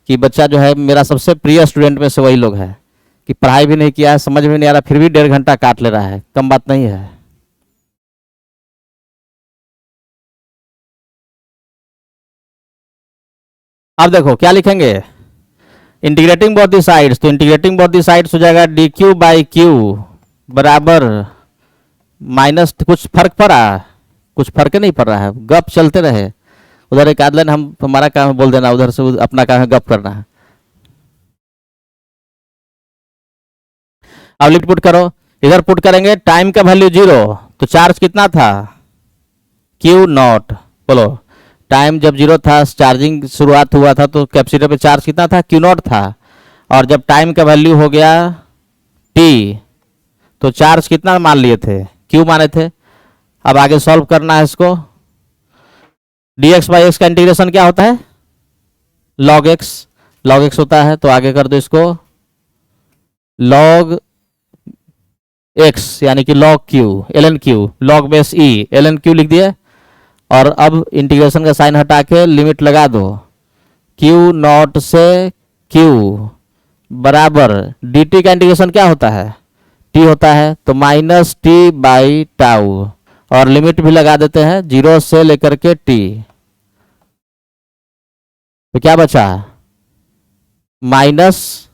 कि बच्चा जो है मेरा सबसे प्रिय स्टूडेंट में से वही लोग है कि पढ़ाई भी नहीं किया है, समझ में नहीं आ रहा, फिर भी 1.5 घंटा काट ले रहा है, कम बात नहीं है। अब देखो क्या लिखेंगे, इंटीग्रेटिंग बोथ दी साइड्स, तो इंटीग्रेटिंग बोथ दी साइड्स हो जाएगा डी क्यू बाई क्यू बराबर माइनस, कुछ फर्क पड़ा, कुछ फर्क नहीं पड़ रहा है, गप चलते रहे। उधर एक आदलन हम हमारा काम है बोल देना, उधर से अपना काम है गप करना है। अब लिफ्ट पुट करो, इधर पुट करेंगे टाइम का वैल्यू 0, तो चार्ज कितना था क्यू नॉट। बोलो, टाइम जब 0 था, चार्जिंग शुरुआत हुआ था, तो कैपेसिटर पे चार्ज कितना था, क्यू नॉट था। और जब टाइम का वैल्यू हो गया टी, तो चार्ज कितना मान लिए थे, क्यू माने थे। अब आगे सॉल्व करना है इसको। dx बाई एक्स का इंटीग्रेशन क्या होता है, log x, log x होता है। तो आगे कर दो इसको log x यानी कि log q, ln q, log base e, ln q लिख दिया। और अब इंटीग्रेशन का साइन हटा के लिमिट लगा दो, q नॉट से q बराबर dt का इंटीग्रेशन क्या होता है, t होता है, तो माइनस टी बाई टाउ। और लिमिट भी लगा देते हैं 0 से लेकर के t, तो क्या बचा, माइनस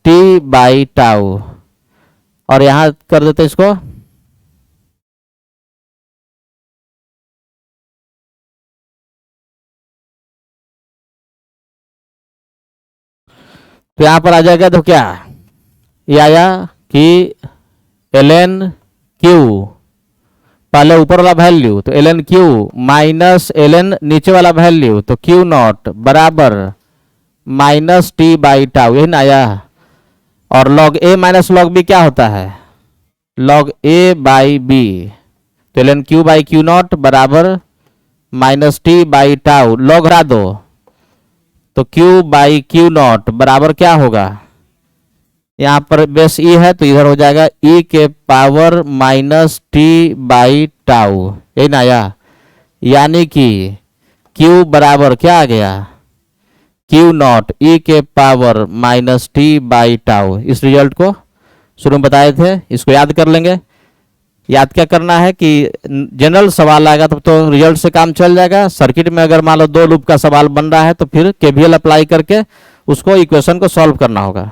टी बाई टाउ। और यहां कर देते इसको, तो यहां पर आ जाएगा। तो क्या ये आया कि ln q, पहले ऊपर वाला वैल्यू तो ln q माइनस ln नीचे वाला वैल्यू तो q नॉट बराबर माइनस टी बाई टाउ, यही ना आया। और log a minus log b क्या होता है, log a बाई बी। तो ln q by Q naught बराबर minus T by tau, log हटा दो, तो q बाई क्यू नॉट बराबर क्या होगा, यहाँ पर बेस e है तो इधर हो जाएगा e के power minus T by tau, यही ना आया। यानी कि q बराबर क्या आ गया, क्यू नॉट e के power minus T by tau. इस रिजल्ट को शुरू में बताए थे, इसको याद कर लेंगे। याद क्या करना है कि जनरल सवाल आएगा तब तो रिजल्ट से काम चल जाएगा। सर्किट में अगर मान लो 2 लूप का सवाल बन रहा है तो फिर केवीएल अप्लाई करके उसको इक्वेशन को सॉल्व करना होगा।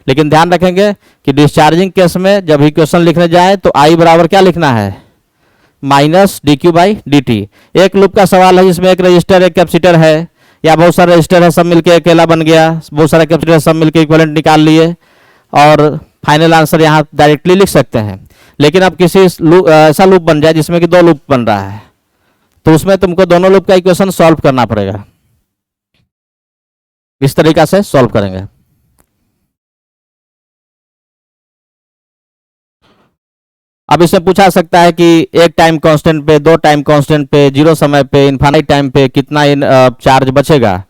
लेकिन ध्यान रखेंगे कि डिस्चार्जिंग केस में जब इक्वेशन लिखने जाए तो आई बराबर क्या लिखना है, minus D Q by D T. एक लूप का सवाल है जिसमें एक रजिस्टर एक कैपेसिटर है, या बहुत सारे रजिस्टर है, सब मिलके अकेला बन गया, बहुत सारे कैपेसिटर सब मिलके इक्विवेलेंट निकाल लिए, और फाइनल आंसर यहाँ डायरेक्टली लिख सकते हैं। लेकिन अब किसी ऐसा लूप बन जाए जिसमें कि 2 लूप बन रहा है, तो उसमें तुमको दोनों लूप का इक्वेशन सॉल्व करना पड़ेगा। इस तरीका से सॉल्व करेंगे। अब इससे पूछा सकता है कि एक टाइम कांस्टेंट पे, 2 टाइम कांस्टेंट पे, 0 समय पे, इनफाइनाइट टाइम पे कितना चार्ज बचेगा।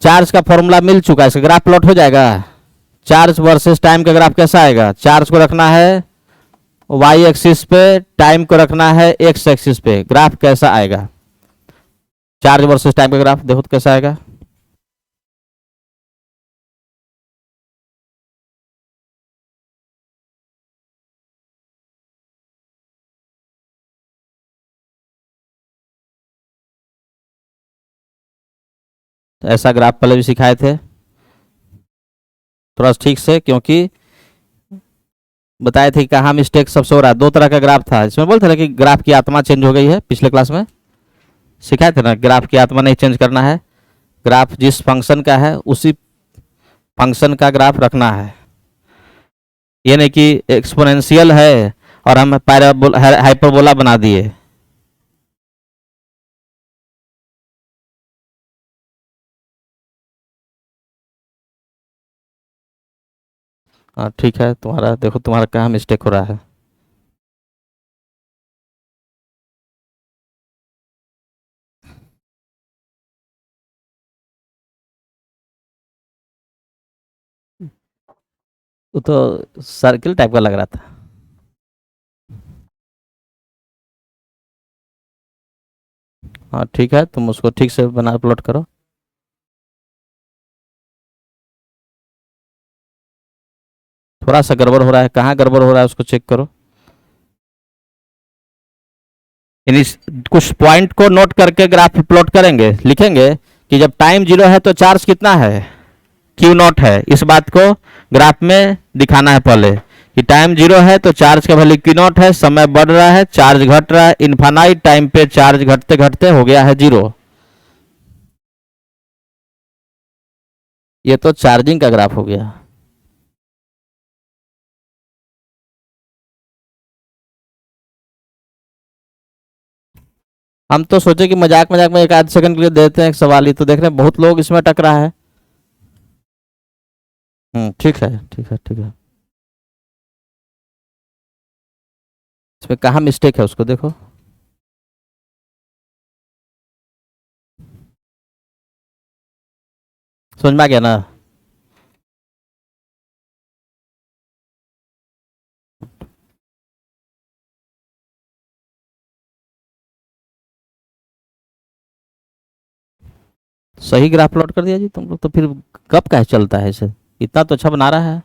चार्ज का फॉर्मूला मिल चुका है, इसका ग्राफ प्लॉट हो जाएगा। चार्ज वर्सेस टाइम का ग्राफ कैसा आएगा, चार्ज को रखना है y एक्सिस पे, टाइम को रखना है x एक्सिस पे, ग्राफ कैसा आएगा, चार्ज वर्सेस टाइम का ग्राफ देखो तो कैसा आएगा। तो ऐसा ग्राफ पहले भी सिखाए थे, थोड़ा ठीक से, क्योंकि बताए थे कि कहाँ मिस्टेक सबसे हो रहा है। 2 तरह का ग्राफ था, इसमें बोलते थे कि ग्राफ की आत्मा चेंज हो गई है, पिछले क्लास में सिखाए थे ना, ग्राफ की आत्मा नहीं चेंज करना है, ग्राफ जिस फंक्शन का है उसी फंक्शन का ग्राफ रखना है। ये नहीं कि एक्सपोनेंशियल है और हम हाइपरबोला बना दिए। हाँ ठीक है, तुम्हारा देखो तुम्हारा कहाँ मिस्टेक हो रहा है। वो तो सर्किल टाइप का लग रहा था। हाँ ठीक है, तुम उसको ठीक से बना प्लॉट करो। थोड़ा सा गड़बड़ हो रहा है, कहाँ गड़बड़ हो रहा है उसको चेक करो। यानी कुछ पॉइंट को नोट करके ग्राफ प्लॉट करेंगे, लिखेंगे कि जब टाइम 0 है तो चार्ज कितना है, क्यू नॉट है। इस बात को ग्राफ में दिखाना है पहले कि टाइम 0 है तो चार्ज का वैल्यू क्यू नॉट है, समय बढ़ रहा है, चार्ज घट रहा है, इनफाइनाइट टाइम पे चार्ज घटते घटते हो गया है 0। ये तो चार्जिंग का ग्राफ हो गया। हम तो सोचे कि मजाक मजाक में एक आध सेकंड के लिए देते हैं एक सवाल, ही तो देख रहे हैं बहुत लोग इसमें टक रहा है। ठीक है ठीक है ठीक है। इसमें कहाँ मिस्टेक है उसको देखो। समझ में आ गया ना? सही ग्राफ प्लॉट कर दिया जी तुम लोग, तो फिर कब का चलता है इसे, इतना तो अच्छा बना रहा है।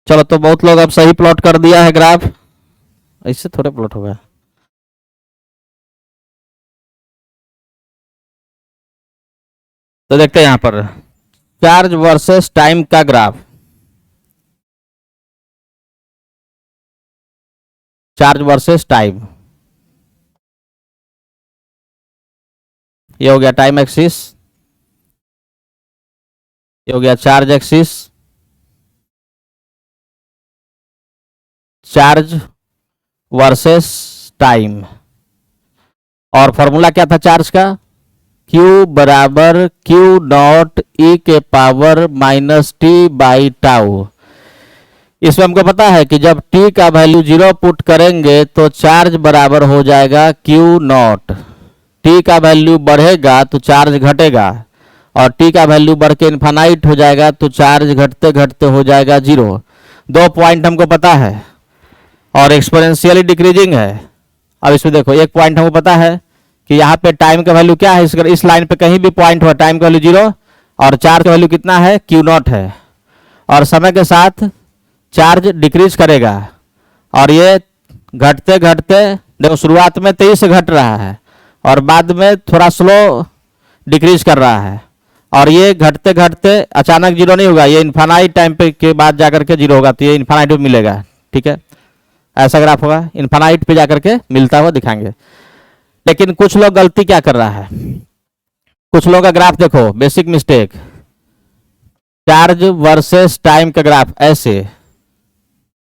चलो तो बहुत लोग अब सही प्लॉट कर दिया है ग्राफ, इससे थोड़े प्लॉट होगा। तो देखते हैं यहाँ पर चार्ज वर्सेस टाइम का ग्राफ। चार्ज वर्सेस टाइम, ये हो गया टाइम एक्सिस, ये हो गया charge axis. Charge versus time, और फॉर्मूला क्या था चार्ज का, Q बराबर Q नॉट E के power minus T by tau. इसमें हमको पता है कि जब t का वैल्यू 0 पुट करेंगे तो चार्ज बराबर हो जाएगा Q नॉट। t का वैल्यू बढ़ेगा तो चार्ज घटेगा, और t का वैल्यू बढ़ के इन्फानाइट हो जाएगा तो चार्ज घटते घटते हो जाएगा 0। दो पॉइंट हमको पता है, और एक्सपोनेंशियली डिक्रीजिंग है। अब इसमें देखो एक पॉइंट हमको पता है कि यहाँ पे टाइम का वैल्यू क्या है, इस लाइन पे कहीं भी पॉइंट हो टाइम का वैल्यू 0 और चार्ज का वैल्यू कितना है, Q नॉट है। और समय के साथ चार्ज डिक्रीज करेगा, और ये घटते घटते देखो शुरुआत में तेजी से घट रहा है और बाद में थोड़ा स्लो डिक्रीज कर रहा है, और ये घटते घटते अचानक 0 नहीं होगा, ये इन्फानाइट टाइम पे के बाद जाकर के 0 होगा, तो ये इन्फानाइट पे मिलेगा। ठीक है, ऐसा ग्राफ होगा, इन्फानाइट पे जाकर के मिलता हुआ दिखाएंगे। लेकिन कुछ लोग गलती क्या कर रहा है, कुछ लोगों का ग्राफ देखो basic mistake, charge versus time का ग्राफ ऐसे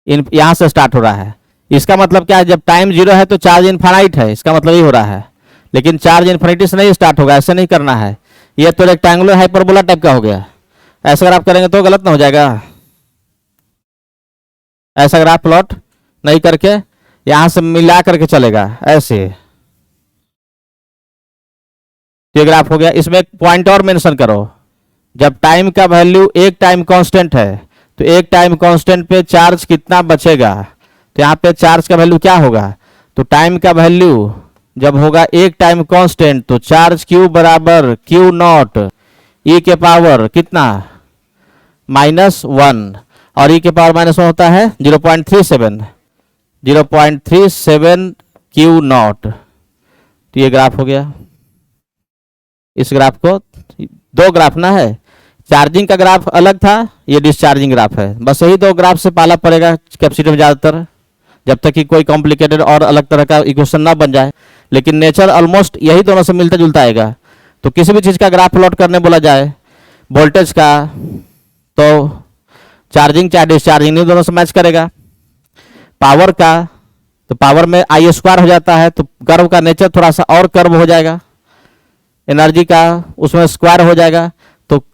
यहां से स्टार्ट हो रहा है। इसका मतलब क्या है, जब टाइम 0 है तो चार्ज इन्फानाइट है, इसका मतलब ये हो रहा है। लेकिन चार्ज इन्फिनिटी से नहीं स्टार्ट होगा, ऐसे नहीं करना है। ये तो रेक्टेंगुलर हाइपरबोला टाइप का हो गया, ऐसा ग्राफ करेंगे तो गलत ना हो जाएगा। ऐसा ग्राफ प्लॉट नहीं करके यहां से मिला करके चलेगा ऐसे। ये ग्राफ हो गया। इसमें एक पॉइंट और मेंशन करो, जब टाइम का वैल्यू एक टाइम कांस्टेंट है तो एक टाइम कांस्टेंट पे चार्ज कितना बचेगा, तो यहाँ पे चार्ज का वैल्यू क्या होगा, तो टाइम का वैल्यू जब होगा एक टाइम कांस्टेंट तो चार्ज Q बराबर Q नॉट E के पावर कितना -1, और E के पावर -1 होता है 0.37 Q नॉट। तो ये ग्राफ हो गया। इस ग्राफ को दो ग्राफ ना है, चार्जिंग का ग्राफ अलग था, ये डिस्चार्जिंग ग्राफ है। बस यही दो ग्राफ से पाला पड़ेगा कैपेसिटर में ज़्यादातर, जब तक कि कोई कॉम्प्लिकेटेड और अलग तरह का इक्वेशन ना बन जाए। लेकिन नेचर ऑलमोस्ट यही दोनों से मिलता जुलता आएगा। तो किसी भी चीज़ का ग्राफ प्लॉट करने बोला जाए, वोल्टेज का, तो चार्जिंग चाहे डिस्चार्जिंग नहीं दोनों से मैच करेगा। पावर का, तो पावर में I² हो जाता है, तो कर्व का नेचर थोड़ा सा और कर्व हो जाएगा। एनर्जी का उसमें स्क्वायर हो जाएगा, तो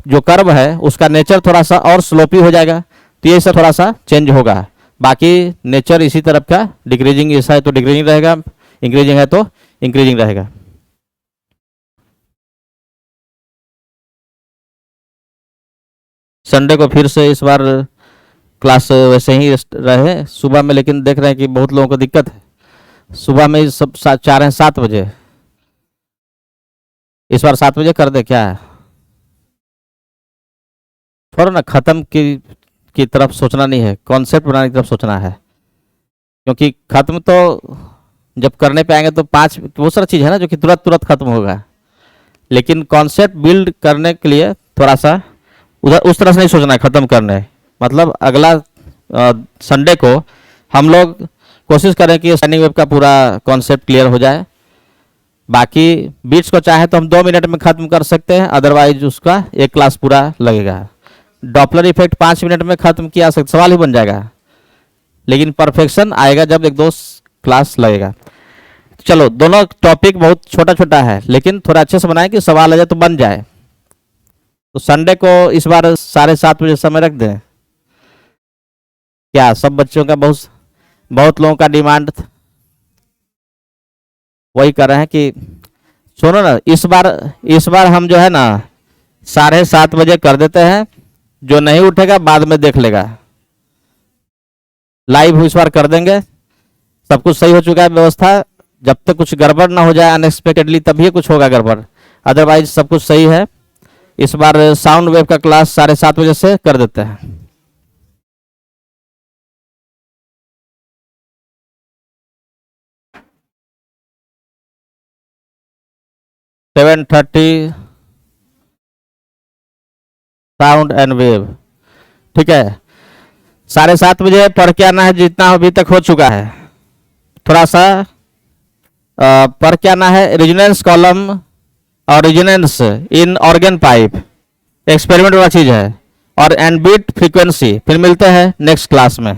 जो कर्व है उसका नेचर थोड़ा सा और स्लोपी हो जाएगा। तो ये सब थोड़ा सा चेंज होगा, बाकी नेचर इसी तरफ का। डिक्रीजिंग ऐसा है तो डिक्रीजिंग रहेगा, इंक्रीजिंग है तो इंक्रीजिंग रहेगा। संडे को फिर से इस बार क्लास वैसे ही रहे सुबह में, लेकिन देख रहे हैं कि बहुत लोगों को दिक्कत है। सुबह में सब चाह रहे हैं 7 बजे, इस बार 7 बजे कर दे क्या है, थोड़ा ना खत्म की तरफ सोचना नहीं है, कॉन्सेप्ट बनाने की तरफ सोचना है। क्योंकि खत्म तो जब करने पे आएंगे तो 5 बहुत सारा चीज़ है ना जो कि तुरंत तुरंत खत्म होगा, लेकिन कॉन्सेप्ट बिल्ड करने के लिए थोड़ा सा उधर उस तरह से नहीं सोचना है खत्म करने। मतलब अगला संडे को हम लोग कोशिश करें कि साइनिंग वेव का पूरा कॉन्सेप्ट क्लियर हो जाए। बाकी बीट्स को चाहे तो हम 2 मिनट में ख़त्म कर सकते हैं, अदरवाइज उसका एक क्लास पूरा लगेगा। डॉपलर इफेक्ट 5 मिनट में खत्म किया सकते, सवाल ही बन जाएगा। लेकिन परफेक्शन आएगा जब 1-2 क्लास लगेगा। चलो, दोनों टॉपिक बहुत छोटा छोटा है, लेकिन थोड़ा अच्छे से बनाए कि सवाल आ जाए तो बन जाए। तो संडे को इस बार 7:30 बजे समय रख दें क्या? सब बच्चों का बहुत लोगों का डिमांड वही कर रहे हैं कि सुनो ना, इस बार हम जो है ना 7:30 बजे कर देते हैं। जो नहीं उठेगा बाद में देख लेगा। लाइव इस बार कर देंगे। सब कुछ सही हो चुका है व्यवस्था। जब तक कुछ गड़बड़ ना हो जाए अनएक्सपेक्टेडली, तभी कुछ होगा गड़बड़, अदरवाइज सब कुछ सही है। इस बार साउंड वेव का क्लास 7:30 बजे से कर देते हैं। साउंड एंड वेव, ठीक है। 7:30 बजे पढ़ के आना है, जितना अभी तक हो चुका है। थोड़ा सा पढ़ के आना है। रेजोनेंस कॉलम और resonance in organ pipe experiment वाला चीज है, और एंड बीट फ्रीक्वेंसी। फिर मिलते हैं नेक्स्ट क्लास में।